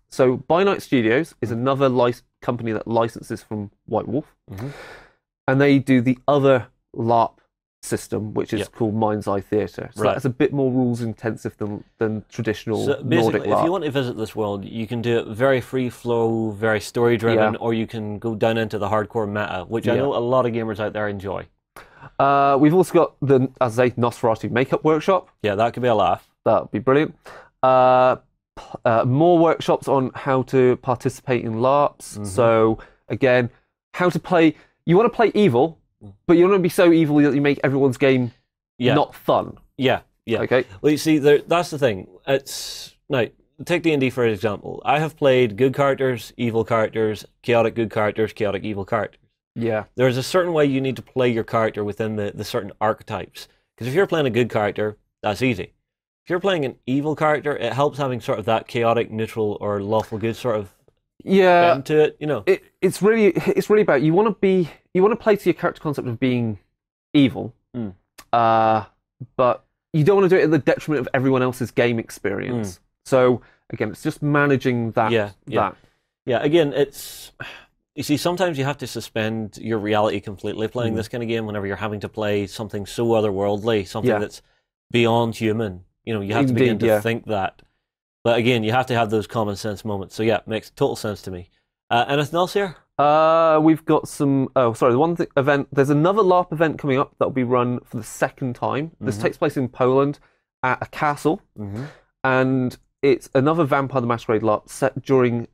So By Night Studios is another company that licenses from White Wolf. And they do the other LARP system, which is called Mind's Eye Theatre. So that's a bit more rules intensive than traditional Nordic LARP. If you want to visit this world, you can do it very free flow, very story driven, or you can go down into the hardcore meta, which I know a lot of gamers out there enjoy. We've also got the, as I say, Nosferatu makeup workshop. Yeah, that could be a laugh. That would be brilliant. More workshops on how to participate in LARPs. So again, how to play. You want to play evil, but you don't want to be so evil that you make everyone's game not fun. Yeah. Okay. Well, you see, that's the thing. Now, take D&D for example. I have played good characters, evil characters, chaotic good characters, chaotic evil characters. Yeah. There's a certain way you need to play your character within the certain archetypes. Because if you're playing a good character, that's easy. If you're playing an evil character, it helps having sort of that chaotic, neutral, or lawful good sort of bend to it. You know, it's really about you want to play to your character concept of being evil, but you don't want to do it at the detriment of everyone else's game experience. So again, it's just managing that. Yeah. Again, you see, sometimes you have to suspend your reality completely playing this kind of game whenever you're having to play something so otherworldly, something that's beyond human. You know, you have to begin to think that. But again, you have to have those common sense moments. So yeah, makes total sense to me. Anything else here? We've got some. Oh, sorry. The event. There's another LARP event coming up that will be run for the second time. This takes place in Poland at a castle, and it's another Vampire the Masquerade LARP set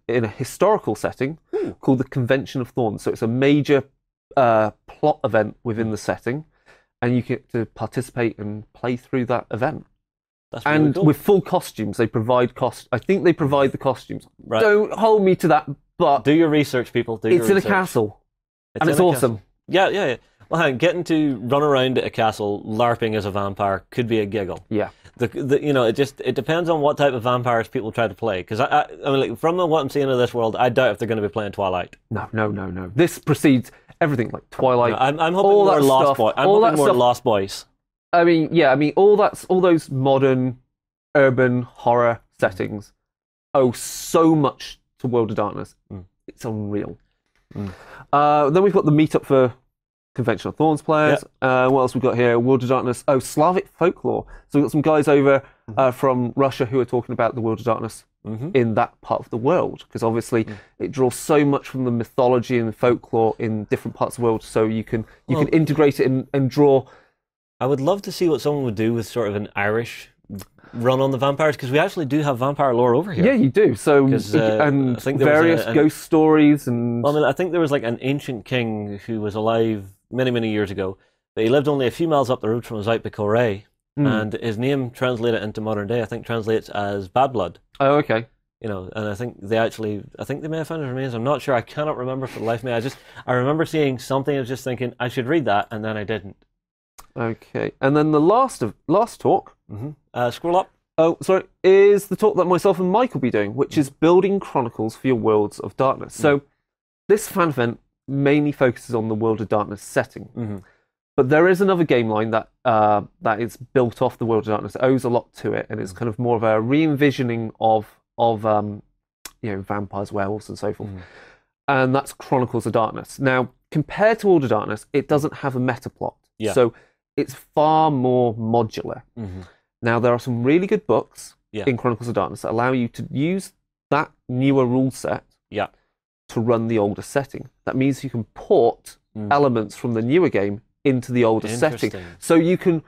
in a historical setting called the Convention of Thorns. So it's a major plot event within the setting, and you get to participate and play through that event. That's really cool. With full costumes, they provide I think they provide the costumes. Right. Don't hold me to that, but do your research, people. It's in a castle, and it's awesome. Yeah. Well, hang on, getting to run around at a castle LARPing as a vampire could be a giggle. Yeah. You know, it depends on what type of vampires people try to play. Because I mean, like, from what I'm seeing of this world, I doubt if they're going to be playing Twilight. No. This precedes everything like Twilight. No, I'm hoping more Lost Boys. I'm hoping more Lost Boys. I mean, all those modern urban horror settings owe so much to World of Darkness. It's unreal. Then we've got the meetup for Convention of Thorns players. What else we've got here? World of Darkness. Oh, Slavic folklore. So we've got some guys over from Russia who are talking about the World of Darkness in that part of the world, because obviously it draws so much from the mythology and folklore in different parts of the world. So you can integrate it and draw. I would love to see what someone would do with sort of an Irish run on the vampires, because we actually do have vampire lore over here. Yeah, you do. So and I think various ghost stories and. Well, I mean, I think there was like an ancient king who was alive many years ago, but he lived only a few miles up the road from us out by Corray, and his name translated into modern day, I think, translates as Bad Blood. Oh, okay. You know, and I think they may have found his remains. I'm not sure. I cannot remember for the life of me. I remember seeing something. I was just thinking I should read that, and then I didn't. Okay, and then the last talk. Scroll up. Oh, sorry, is the talk that myself and Mike will be doing, which is building chronicles for your Worlds of Darkness. So this fan event mainly focuses on the World of Darkness setting, but there is another game line that is built off the World of Darkness. It owes a lot to it, and it's kind of more of a re-envisioning of vampires, werewolves, and so forth. And that's Chronicles of Darkness. Now, compared to World of Darkness, it doesn't have a meta plot. Yeah. So it's far more modular. Now, there are some really good books in Chronicles of Darkness that allow you to use that newer rule set to run the older setting. That means you can port elements from the newer game into the older setting. So you can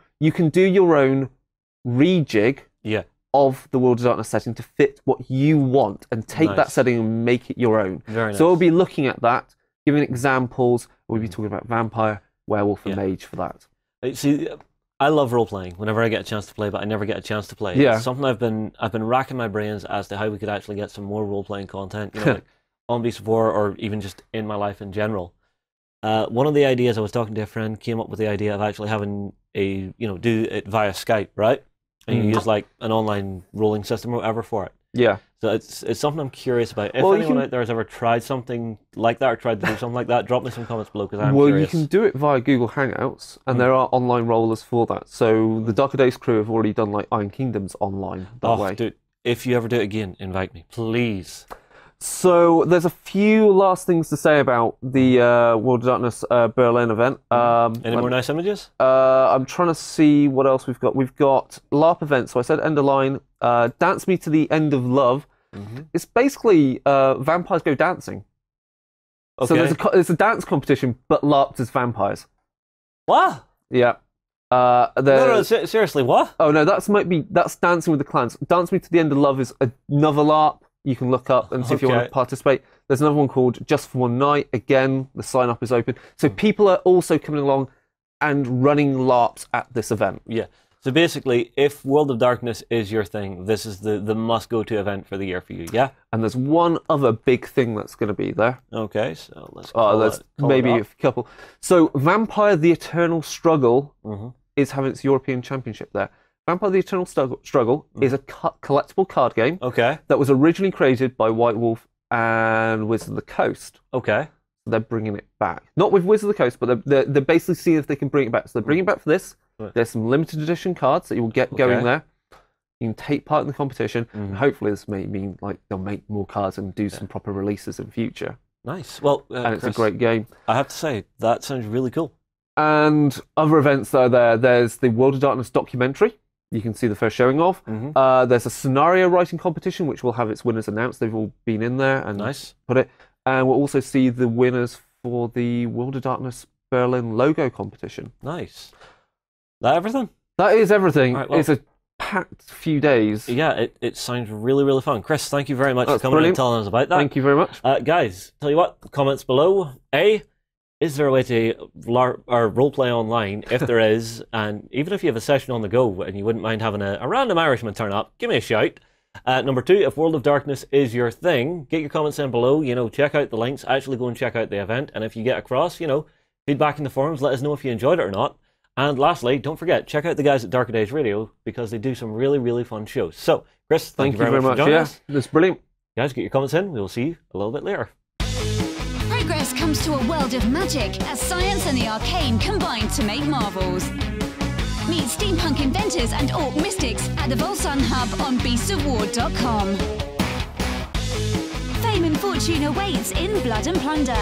do your own rejig of the World of Darkness setting to fit what you want and take that setting and make it your own. Very nice. So we'll be looking at that, giving examples. We'll be talking about vampire, werewolf, and mage for that. See, I love role playing whenever I get a chance to play, but I never get a chance to play. Yeah. It's something I've been racking my brains as to how we could actually get some more role playing content, you know, like on Beast of War or even just in my life in general. One of the ideas, I was talking to a friend, came up with the idea of actually having do it via Skype, right? And you use like an online rolling system or whatever for it. Yeah. So it's something I'm curious about. If anyone out there has ever tried something like that or tried to do something like that, drop me some comments below, because I'm curious. You can do it via Google Hangouts, and there are online rollers for that. So the Darker Days crew have already done like Iron Kingdoms online that way. Dude, if you ever do it again, invite me, please. So there's a few last things to say about the World of Darkness Berlin event. Any more nice images? I'm trying to see what else we've got. We've got LARP events. So I said End of Line. Dance Me to the End of Love. It's basically vampires go dancing. Okay. So there's a dance competition, but LARPed as vampires. What? Yeah. No, seriously, what? Oh no, that's Dancing with the Clans. Dance Me to the End of Love is another LARP. You can look up and see if you want to participate. There's another one called Just for One Night. Again, the sign up is open. So people are also coming along and running LARPs at this event. Yeah. So basically, if World of Darkness is your thing, this is the must-go-to event for the year for you, yeah? And there's one other big thing that's going to be there. Okay, so let's there's maybe a couple. So Vampire: The Eternal Struggle is having its European Championship there. Vampire: The Eternal Struggle is a collectible card game that was originally created by White Wolf and Wizards of the Coast. Okay. They're bringing it back. Not with Wizards of the Coast, but they're basically seeing if they can bring it back. So they're bringing it back for this. There's some limited edition cards that you will get going there. You can take part in the competition. And hopefully this may mean like they'll make more cards and do some proper releases in future. Nice. Well, and it's Chris, a great game. I have to say, that sounds really cool. And other events that are there. There's the World of Darkness documentary. You can see the first showing of. There's a scenario writing competition, which will have its winners announced. They've all been in there and put it. And we'll also see the winners for the World of Darkness Berlin logo competition. Nice. That everything? That is everything. Right, well, it's a packed few days. Yeah, it sounds really, really fun. Chris, thank you very much for coming in and telling us about that. Thank you very much. Guys, tell you what, comments below. Is there a way to roleplay online? If there is, and even if you have a session on the go and you wouldn't mind having a random Irishman turn up, give me a shout. Number 2, if World of Darkness is your thing, get your comments in below. You know, check out the links. Actually go and check out the event. And if you get across, you know, feedback in the forums. Let us know if you enjoyed it or not. And lastly, don't forget, check out the guys at Darker Days Radio because they do some really, really fun shows. So, Chris, thank you very much for joining us. That's brilliant. Guys, get your comments in. We will see you a little bit later. Progress comes to a world of magic as science and the arcane combine to make marvels. Meet steampunk inventors and orc mystics at the Volsun Hub on beastsofwar.com. Fame and fortune awaits in Blood and Plunder.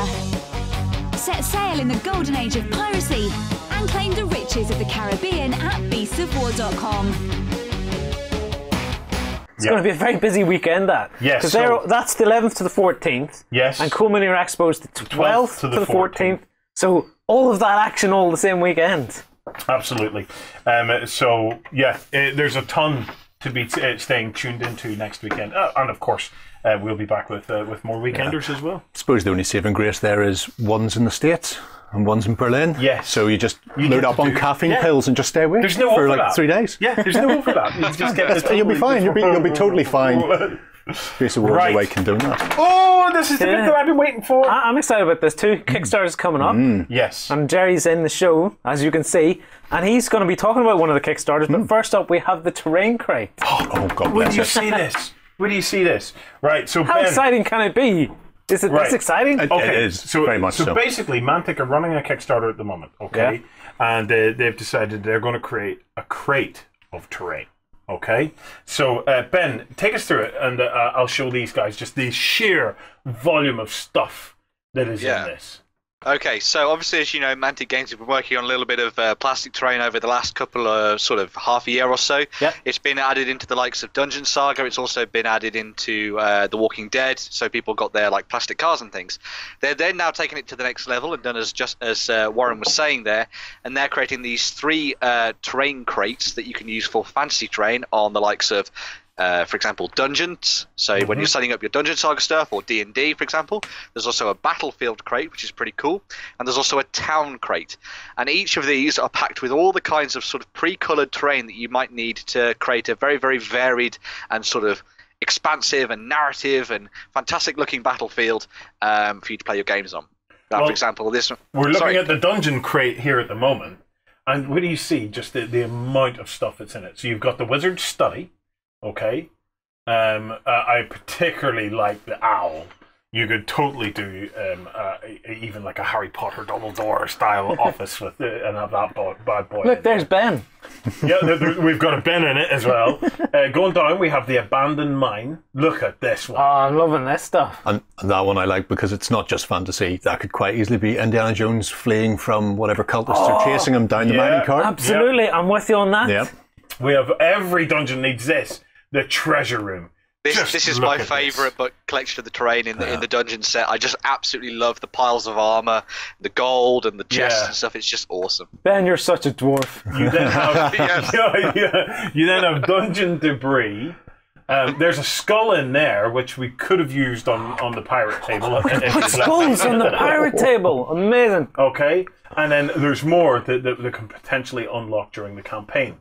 Set sail in the golden age of piracy and claim the riches of the Caribbean at beastsofwar.com. It's going to be a very busy weekend, that. Yes. Because that's the 11th to the 14th. Yes. And Cool Mini Expo is the 12th to the 14th. So all of that action all the same weekend. Absolutely. So, yeah, there's a ton to be staying tuned into next weekend. And, of course, we'll be back with more weekenders as well. I suppose the only saving grace there is one's in the States and one's in Berlin. Yes. So you just load up on caffeine pills and just stay away there's no for like that. 3 days. Yeah, there's no hope for that. You just get you'll be fine. You'll be totally fine. Basically, right. Way condone that. Oh, this is the bit that I've been waiting for. I'm excited about this too. Kickstarter's coming up. Yes. And Jerry's in the show, as you can see, and he's going to be talking about one of the Kickstarters. But first up, we have the terrain crate. Oh God Would bless you it. see this? Would you see this? Right. So How Ben, exciting can it be? Is it this exciting? It is. Very much so. So basically, Mantic are running a Kickstarter at the moment. Okay. Yeah. And they've decided they're going to create a crate of terrain. Okay, so Ben, take us through it, and I'll show these guys just the sheer volume of stuff that is in this. Okay, so obviously, as you know, Mantic Games have been working on a little bit of plastic terrain over the last couple of sort of half a year or so. Yep. It's been added into the likes of Dungeon Saga. It's also been added into The Walking Dead, so people got their like plastic cars and things. They're then now taking it to the next level and done as Warren was saying there, and they're creating these 3 terrain crates that you can use for fantasy terrain on the likes of for example, dungeons. So when you're setting up your Dungeon Saga stuff, or D&D, for example, there's also a battlefield crate, which is pretty cool, and there's also a town crate. And each of these are packed with all the kinds of sort of pre-coloured terrain that you might need to create a very, very varied and sort of expansive and narrative and fantastic-looking battlefield for you to play your games on. For example, this one. We're looking at the dungeon crate here at the moment, and what do you see? Just the amount of stuff that's in it. So you've got the Wizard's Study. Okay, I particularly like the owl. You could totally do even like a Harry Potter Dumbledore style office with and have that bad boy. Look, there's Ben. Yeah, we've got a Ben in it as well. Going down, we have the Abandoned Mine. Look at this one. Oh, I'm loving this stuff. And that one I like because it's not just fantasy. That could quite easily be Indiana Jones fleeing from whatever cultists are chasing him down the mining cart. Absolutely, I'm with you on that. Yep. We have every dungeon needs this. The treasure room. This is my favourite book collection of the terrain in the dungeon set. I just absolutely love the piles of armour, the gold and the chests and stuff. It's just awesome. Ben, you're such a dwarf. You then have, you then have dungeon debris. There's a skull in there, which we could have used on the pirate table. Put skulls on the pirate table. Amazing. Okay. And then there's more that can potentially unlock during the campaign.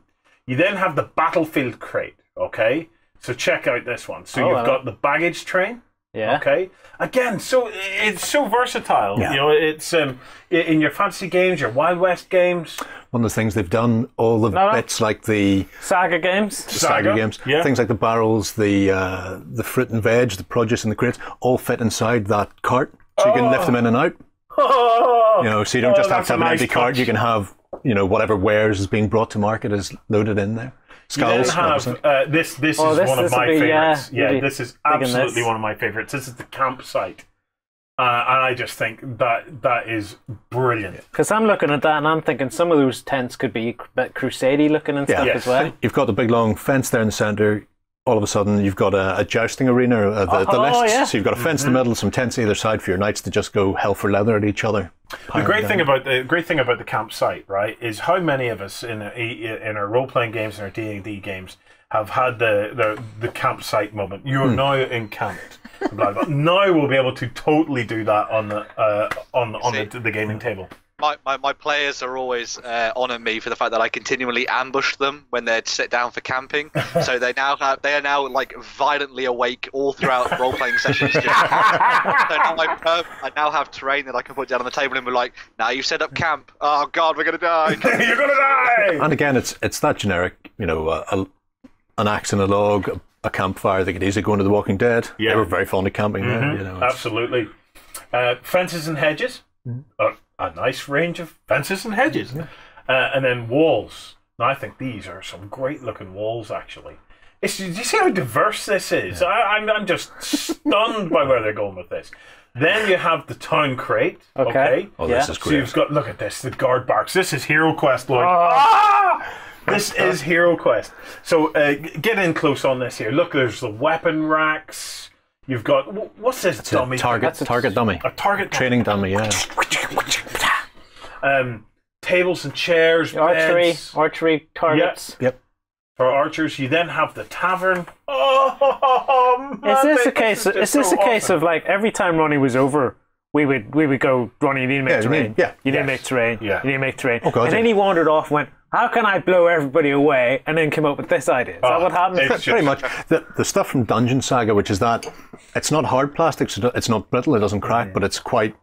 You then have the battlefield crate, okay? So check out this one. So you've got the baggage train. Yeah. Okay. Again, so it's so versatile. Yeah. You know, it's in your fantasy games, your Wild West games. One of the things they've done, all the bits like the Saga games. Saga games, things like the barrels, the fruit and veg, the produce in the crates, all fit inside that cart, so you can lift them in and out. Oh, You know, so you don't just have that's to have a an nice empty cart. touch. You can have, you know, whatever wares is being brought to market is loaded in there. You then Skulls. have this is one of my favorites. Yeah, really this is digging absolutely this. one of my favorites. This is the campsite, and I just think that is brilliant. Because I'm looking at that and I'm thinking some of those tents could be a bit crusade-y looking and stuff Yes. as well. You've got the big long fence there in the centre. All of a sudden, you've got a jousting arena, the lists. yeah. So you've got a fence in the middle, some tents either side for your knights to just go hell for leather at each other. The great thing about the campsite, right, is how many of us in our role playing games and our D&D games have had the campsite moment. You are now encamped. Blah, blah. Now we'll be able to totally do that on the gaming table. My players are always honour me for the fact that I continually ambush them when they sit down for camping. So they are now like violently awake all throughout role playing sessions. So now I now have terrain that I can put down on the table and be like, now you've set up camp. Oh God, we're gonna die. You're gonna die. And again, it's that generic, you know, an axe and a log, a campfire. They could easily go into The Walking Dead. Yeah. They were very fond of camping there. You know, Absolutely. Fences and hedges. A nice range of fences and hedges. And then walls. Now, I think these are some great looking walls, actually. Do you see how diverse this is? I'm just stunned by where they're going with this. Then you have the town crate. Okay. Oh, this is So great. you've got, look at this, the guard barracks. This is Hero Quest, Lloyd. Ah! This is Hero Quest. So get in close on this here. Look, there's the weapon racks. You've got, what's this dummy? target dummy. A target Training dummy, yeah. Tables and chairs, beds. Archery targets. Yep. For archers, you then have the tavern. Oh, man, Is this a just so case awesome. of like every time Ronnie was over, we would go, Ronnie, you need to make terrain. You need to make terrain. Yeah. You need to make terrain. Oh, God, and then he wandered off and went, how can I blow everybody away? And then came up with this idea. Is that what happened? it's Pretty much. The stuff from Dungeon Saga, which is that it's not hard plastic, so it's not brittle, it doesn't crack, but it's quite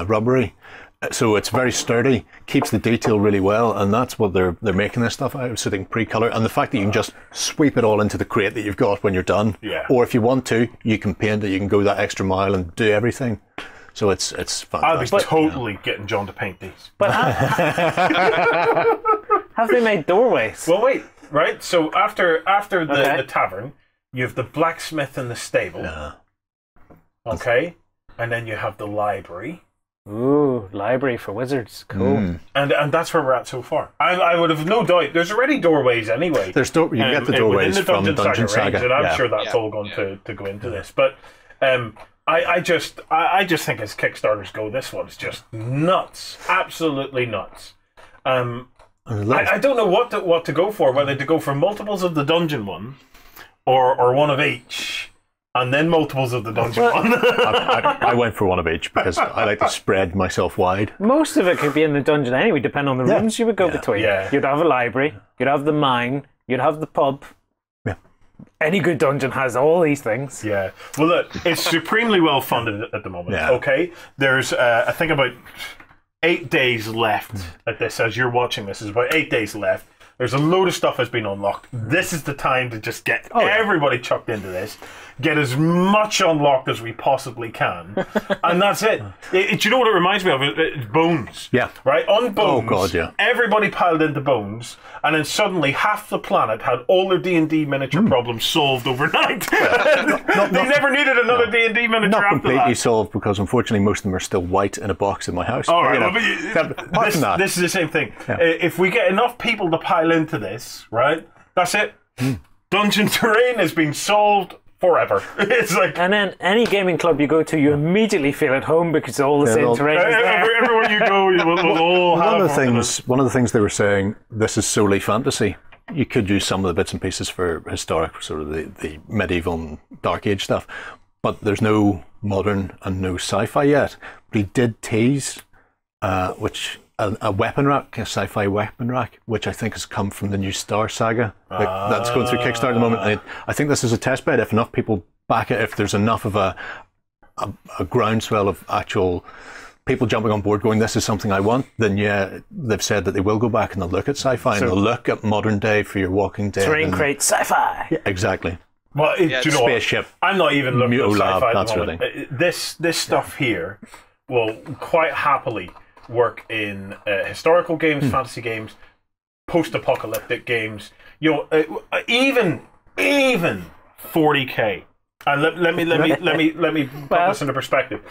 rubbery. So it's very sturdy, keeps the detail really well, and that's what they're making this stuff out of, so they can pre-color. And the fact that you can just sweep it all into the crate that you've got when you're done, or if you want to, you can paint it, you can go that extra mile and do everything. So it's I'll be fantastic. totally getting John to paint these. But have they made doorways? Well, wait, right? So after the tavern, you have the blacksmith and the stable. Yeah. Okay, and then you have the library. Ooh, library for wizards. Cool. And that's where we're at so far. I would have no doubt. There's already doorways anyway. You get the doorways within the from Dungeon Saga. range, and I'm yeah. sure that's all going to go into this. But I just think as Kickstarters go, this one's just nuts, absolutely nuts. I don't know what to go for. Whether to go for multiples of the dungeon one, or one of each. And then multiples of the dungeon one. I went for one of each because I like to spread myself wide. Most of it could be in the dungeon anyway, depending on the rooms you would go between. Yeah. You'd have a library, you'd have the mine, you'd have the pub. Yeah. Any good dungeon has all these things. Yeah. Well, look, it's supremely well funded at the moment. Yeah. Okay. There's, I think, about 8 days left at this. As you're watching this, there's about 8 days left. There's a load of stuff has been unlocked. This is the time to just get everybody chucked into this, get as much unlocked as we possibly can, and that's it. Do you know what it reminds me of? It's Bones. Yeah. Right? On Bones, Oh, God, yeah. everybody piled into Bones, and then suddenly half the planet had all their D&D miniature problems solved overnight. They never needed another D&D miniature Not after completely that. solved because unfortunately most of them are still white in a box in my house. All right, You know, well, but apart from that, this is the same thing. If we get enough people to pile into this, right, that's it. Dungeon terrain has been solved forever. It's like And then any gaming club you go to, you immediately feel at home because all the same terrain is there. everywhere you go, we'll all have one of the things they were saying, this is solely fantasy. You could use some of the bits and pieces for historic, sort of the medieval and dark age stuff, but there's no modern and no sci-fi yet. But he did tease, which a weapon rack, a sci-fi weapon rack, which I think has come from the new Star Saga. That's going through Kickstarter at the moment. And I think this is a test bed. If enough people back it, if there's enough of a groundswell of actual people jumping on board going, this is something I want, then yeah, they've said that they will go back and they'll look at sci-fi and they'll look at modern day for your Walking Dead. Terrain crate sci-fi. Yeah, exactly. Well, do you know spaceship. What? I'm not even looking at sci-fi Lab, at the moment. This stuff here will quite happily work in historical games, fantasy games, post-apocalyptic games. You know, even 40K. And let me put this into perspective.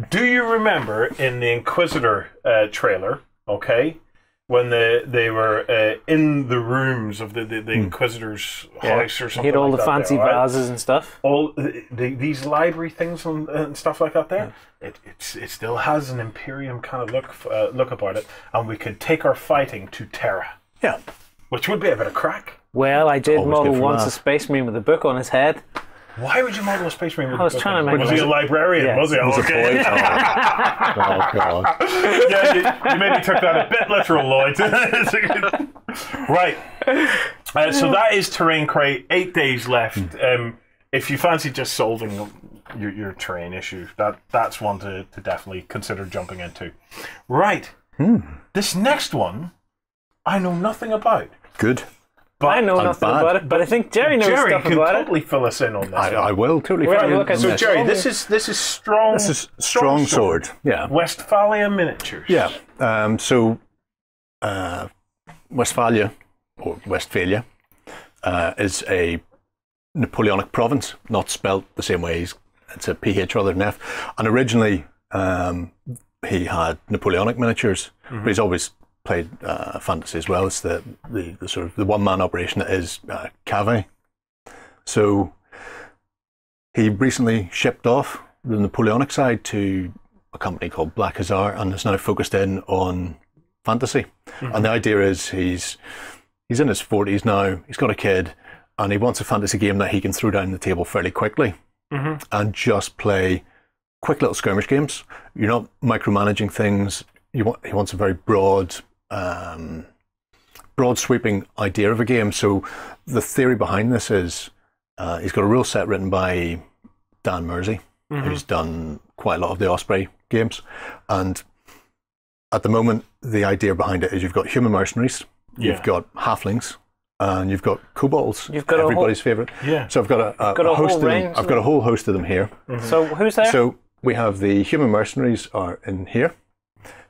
Do you remember in the Inquisitor trailer? Okay, when they were in the rooms of the Inquisitor's house or something. Hit all like the that fancy there, right? vases and stuff. All these library things and stuff like that. There, it still has an Imperium kind of look about it, and we could take our fighting to Terra. Yeah, which would be a bit of crack. Well, I did Always model good for once that. a Space Marine with a book on his head. Why would you model a Space Marine? I was trying to make Was he a librarian? Yeah. Was he? it was Okay. a boy. Oh God. Yeah, you maybe took that a bit literal, Lloyd. Right. So that is Terrain Crate. 8 days left. If you fancy just solving your terrain issue, that's one to definitely consider jumping into. Right. This next one, I know nothing about. Good. But I know nothing about it, but I think Jerry knows stuff can about totally fill us in on this. I will totally. We're fill gonna you look at in So this. Jerry, this is strong. This is Strongsword. Yeah. Westfalia miniatures. Yeah. Westfalia, or Westphalia, is a Napoleonic province, not spelt the same way. It's a PH rather than F. And originally, he had Napoleonic miniatures, but he's always played fantasy as well. It's the sort of the one-man operation that is Cave. So he recently shipped off the Napoleonic side to a company called Black Hazard and is now focused in on fantasy. And the idea is he's in his 40s now, he's got a kid, and he wants a fantasy game that he can throw down the table fairly quickly and just play quick little skirmish games. You're not micromanaging things. He wants a very broad sweeping idea of a game. So the theory behind this is he's got a rule set written by Dan Mersey, who's done quite a lot of the Osprey games. And at the moment, the idea behind it is you've got human mercenaries, you've got halflings, and you've got kobolds. You've got everybody's favourite. Yeah. So I've got a host of them. I've got a whole host of them here. So who's there? So we have the human mercenaries are in here.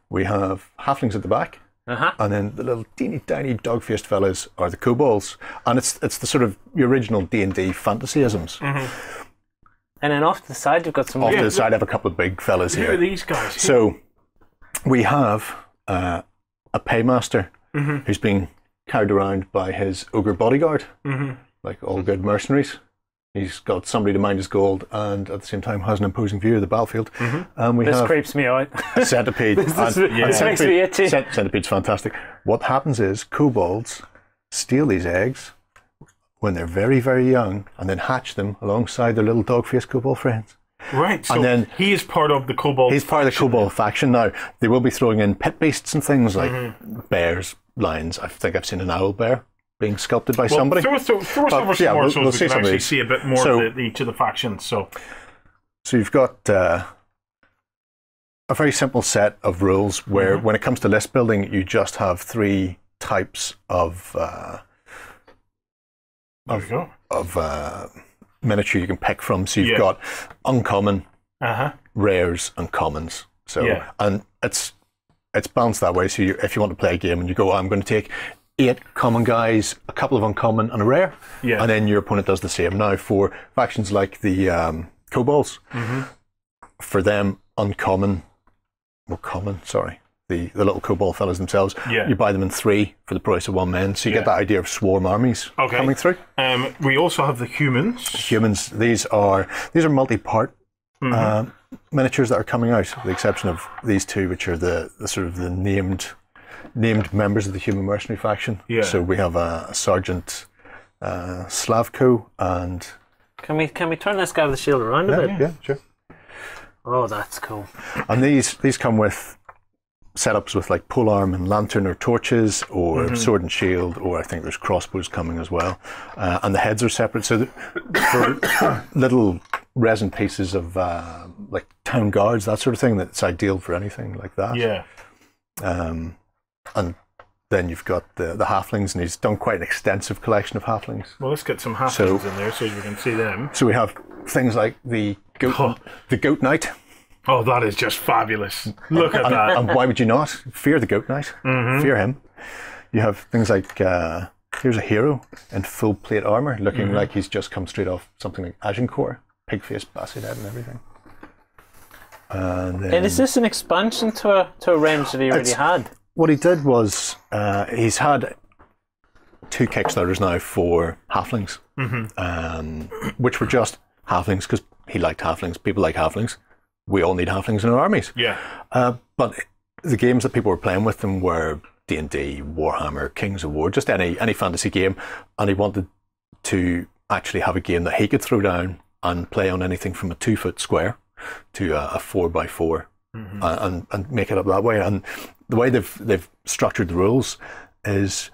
We have halflings at the back. And then the little teeny tiny dog-faced fellas are the kobolds, and it's the sort of the original D&D fantasyisms. And then off to the side, you've got some. Off to the side, I have a couple of big fellas here. Who are these guys? So we have a paymaster who's being carried around by his ogre bodyguard, like all good mercenaries. He's got somebody to mind his gold, and at the same time has an imposing view of the battlefield. And we have creeps me out. a centipede. This makes me itchy. Centipede's fantastic. What happens is kobolds steal these eggs when they're very, very young, and then hatch them alongside their little dog-faced kobold friends. Right, so And then he is part of the kobold. He's part of the kobold faction now. They will be throwing in pet beasts and things like bears, lions. I think I've seen an owl bear being sculpted by somebody. Throw us over some more so we'll we see can some of actually these. see a bit more of each of the factions. So you've got a very simple set of rules where when it comes to list building, you just have 3 types of miniature you can pick from. So you've got uncommon, rares, and commons. So and it's balanced that way. So if you want to play a game and you go, I'm going to take 8 common guys, a couple of uncommon, and a rare, and then your opponent does the same. Now for factions like the kobolds, for them uncommon, or common, sorry. The little kobold fellas themselves, you buy them in 3 for the price of 1 man, so you get that idea of swarm armies coming through. We also have the humans. Humans, these are multi-part miniatures that are coming out, with the exception of these 2, which are the sort of the named members of the human mercenary faction. So we have a Sergeant Slavko and. Can we turn this guy with the shield around a bit? Yeah, sure. Oh, that's cool. And these come with setups with like polearm and lantern or torches, or sword and shield, or I think there's crossbows coming as well. And the heads are separate. So for little resin pieces of like town guards, that sort of thing, that's ideal for anything like that. Yeah. And then you've got the halflings, and he's done quite an extensive collection of halflings. Well, let's get some halflings in there so you can see them. So we have things like the goat knight. Oh, that is just fabulous. Look at that. And why would you not? Fear the goat knight. Fear him. You have things like, here's a hero in full plate armour, looking like he's just come straight off something like Agincourt, pig-faced basset head and everything. And is this an expansion to a range that he already had? What he did was, he's had 2 Kickstarters now for halflings, which were just halflings because he liked halflings. People like halflings. We all need halflings in our armies. Yeah. But the games that people were playing with them were D&D, Warhammer, Kings of War, just any fantasy game. And he wanted to actually have a game that he could throw down and play on anything from a 2-foot square to a 4x4 and make it up that way. And the way they've structured the rules is,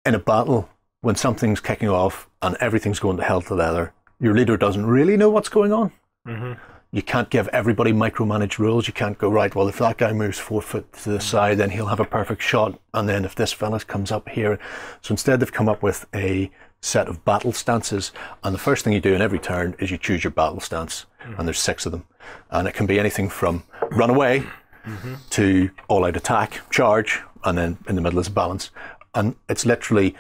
in a battle, when something's kicking off and everything's going to hell to leather, your leader doesn't really know what's going on. You can't give everybody micromanaged rules. You can't go, right, well, if that guy moves 4 foot to the side, then he'll have a perfect shot. And then if this fella comes up here. So instead, they've come up with a set of battle stances. And the first thing you do in every turn is you choose your battle stance. And there's 6 of them. And it can be anything from run away to all-out attack, charge, and then in the middle is balance. And it's literally,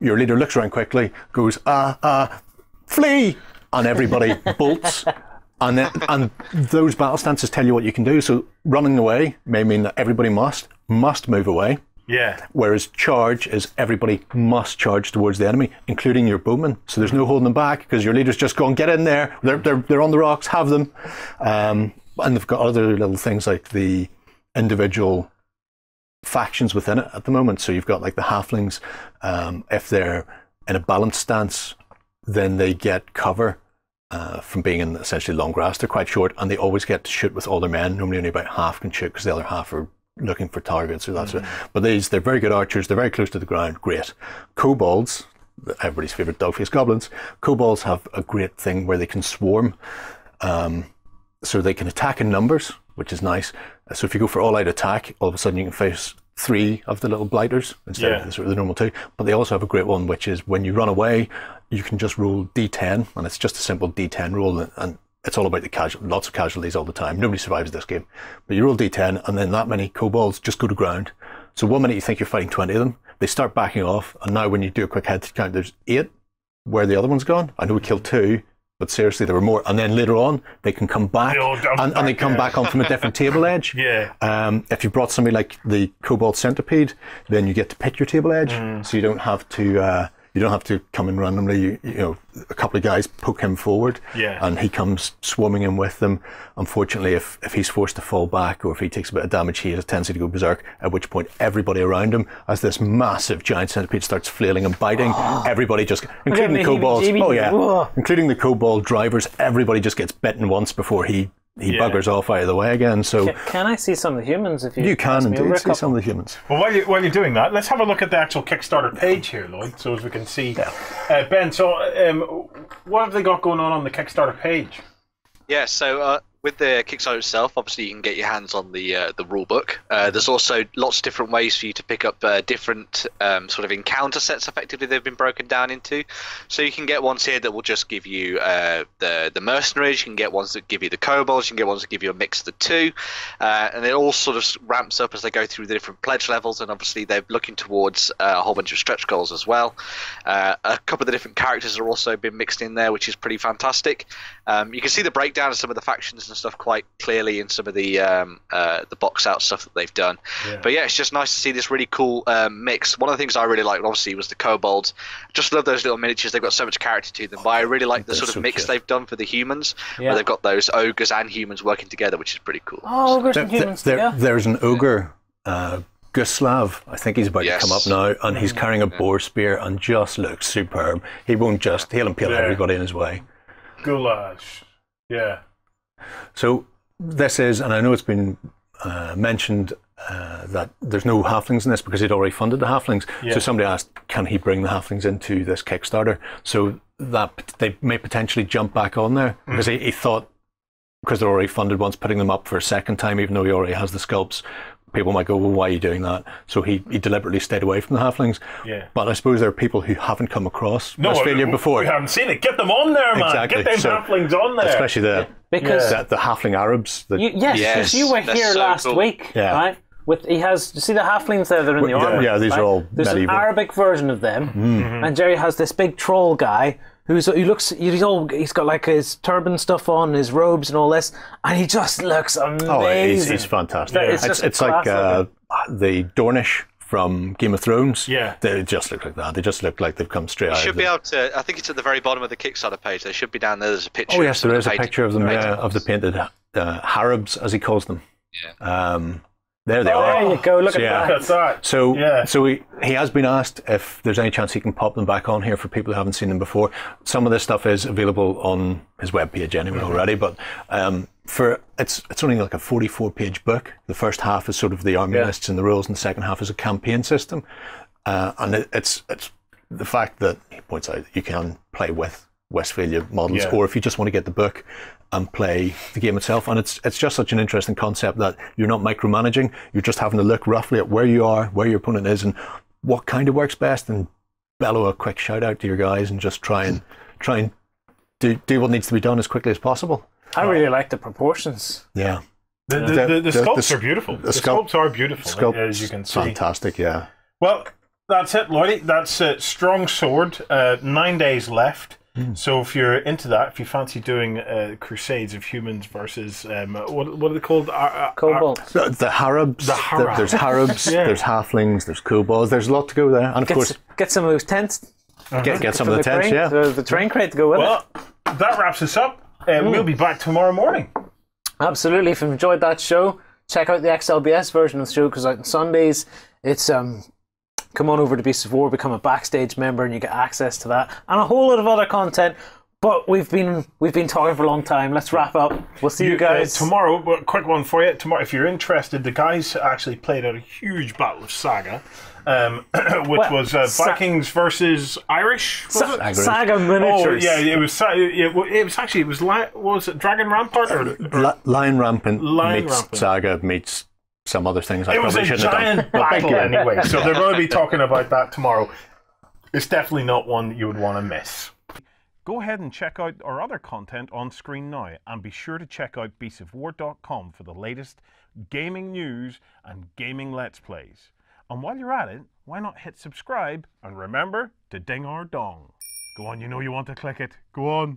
your leader looks around quickly, goes, flee! And everybody bolts. And those battle stances tell you what you can do. So running away may mean that everybody must move away. Yeah. Whereas charge is everybody must charge towards the enemy, including your bowmen. So there's no holding them back because your leader's just going, get in there. They're on the rocks, have them. And they've got other little things like the individual factions within it at the moment. So you've got like the halflings. If they're in a balanced stance, then they get cover from being in essentially long grass. They're quite short, and they always get to shoot with all their men. Normally only about half can shoot because the other half are looking for targets or that sort of. But they're very good archers. They're very close to the ground. Great. Kobolds, everybody's favourite dog-faced goblins. Kobolds have a great thing where they can swarm. So they can attack in numbers, which is nice. So if you go for all-out attack, all of a sudden you can face 3 of the little blighters instead of the normal 2. But they also have a great one, which is when you run away, you can just roll D10, and it's just a simple D10 roll, and it's all about lots of casualties all the time. Nobody survives this game. But you roll D10, and then that many kobolds just go to ground. So 1 minute you think you're fighting 20 of them, they start backing off, and now when you do a quick head count, there's 8. Where the other one's gone? I know we killed 2. But seriously, there were more. And then later on, they can come back, and they come back on from a different table edge. Yeah. If you brought somebody like the Kobold Centipede, then you get to pick your table edge, so you don't have to come in randomly. You know, a couple of guys poke him forward, and he comes swarming in with them. Unfortunately, if he's forced to fall back, or if he takes a bit of damage, he has a tendency to go berserk, at which point everybody around him, as this massive giant centipede starts flailing and biting, everybody just, including the kobolds, including the kobold drivers, everybody just gets bitten once before he buggers off out of the way again. So can I see some of the humans? If you can indeed see some of the humans. Well, while you're doing that, let's have a look at the actual Kickstarter page here, Lloyd, so as we can see. Ben, so what have they got going on the Kickstarter page? Yeah, so with the Kickstarter itself, obviously you can get your hands on the rule book. There's also lots of different ways for you to pick up different sort of encounter sets. Effectively, they've been broken down into. So you can get ones here that will just give you the mercenaries. You can get ones that give you the kobolds. You can get ones that give you a mix of the two. And it all sort of ramps up as they go through the different pledge levels. And obviously they're looking towards a whole bunch of stretch goals as well. A couple of the different characters are also been mixed in there, which is pretty fantastic. You can see the breakdown of some of the factions and stuff quite clearly in some of the box out stuff that they've done. But yeah, it's just nice to see this really cool mix. One of the things I really liked obviously was the kobolds. Just love those little miniatures. They've got so much character to them, but I really like the sort of mix they've done for the humans, where they've got those ogres and humans working together, which is pretty cool. Oh, ogres and humans together. There's an ogre, Guslav, I think he's about to come up now, and he's carrying a boar spear and just looks superb. He won't just, he'll impale everybody in his way. Goulash. Yeah. So this is, and I know it's been mentioned that there's no halflings in this because he'd already funded the halflings. So somebody asked, can he bring the halflings into this Kickstarter so that they may potentially jump back on there? Because he thought, because they're already funded once, putting them up for a second time, even though he already has the sculpts, people might go, well, why are you doing that? So he deliberately stayed away from the halflings. But I suppose there are people who haven't come across Westfalia before. We haven't seen it. Get them on there, man. Exactly. Get them halflings on there. Especially the halfling Arabs. Yes, you were here last week, right? He has, you see the halflings there, they're in the armor. Yeah, these are all There's medieval. an Arabic version of them, and Jerry has this big troll guy he's got like his turban stuff on, his robes and all this, and he just looks amazing. Oh, he's fantastic. It's like the Dornish from Game of Thrones. Yeah. They just look like that. They just look like they've come straight out. You should be able to, I think it's at the very bottom of the Kickstarter page. There should be down there, there's a picture. Oh, yes, there is a picture of them, of the painted Harabs, as he calls them. There they are. There you go, look at that. That's right. So he has been asked if there's any chance he can pop them back on here for people who haven't seen them before. Some of this stuff is available on his webpage anyway already, but it's only like a 44-page book. The first half is sort of the army lists and the rules, and the second half is a campaign system. And it's the fact that he points out you can play with Westfalia models, or if you just want to get the book and play the game itself. And it's just such an interesting concept that you're not micromanaging, you're just having to look roughly at where you are, where your opponent is, and what kind of works best, and bellow a quick shout out to your guys and just try and do what needs to be done as quickly as possible. I really like the proportions. Yeah. The sculpts are beautiful. The sculpts are beautiful, as you can see. Fantastic, yeah. Well, that's it, Lloydie. That's Strongsword. 9 days left. So if you're into that, if you fancy doing crusades of humans versus what are they called? Kobolds. The Harabs. There's Harabs. There's halflings. There's kobolds. There's a lot to go there, and of course, get some of those tents. Get some of the tents. The train crate to go with it. Well, that wraps us up. We'll be back tomorrow morning. Absolutely. If you've enjoyed that show, check out the XLBS version of the show, because on Sundays it's come on over to Beasts of War, become a backstage member, and you get access to that and a whole lot of other content. But we've been talking for a long time. Let's wrap up. We'll see you guys tomorrow. But quick one for you tomorrow, if you're interested. The guys actually played out a huge battle of Saga, which was Vikings versus Irish. Saga miniatures. Oh yeah, was it Dragon Rampart or Lion Rampant meets Saga meets some other things. It was a giant battle anyway, so they're going to be talking about that tomorrow. It's definitely not one that you would want to miss. Go ahead and check out our other content on screen now, and be sure to check out beastsofwar.com for the latest gaming news and gaming let's plays. And while you're at it, why not hit subscribe and remember to ding our dong. Go on, you know you want to click it. Go on.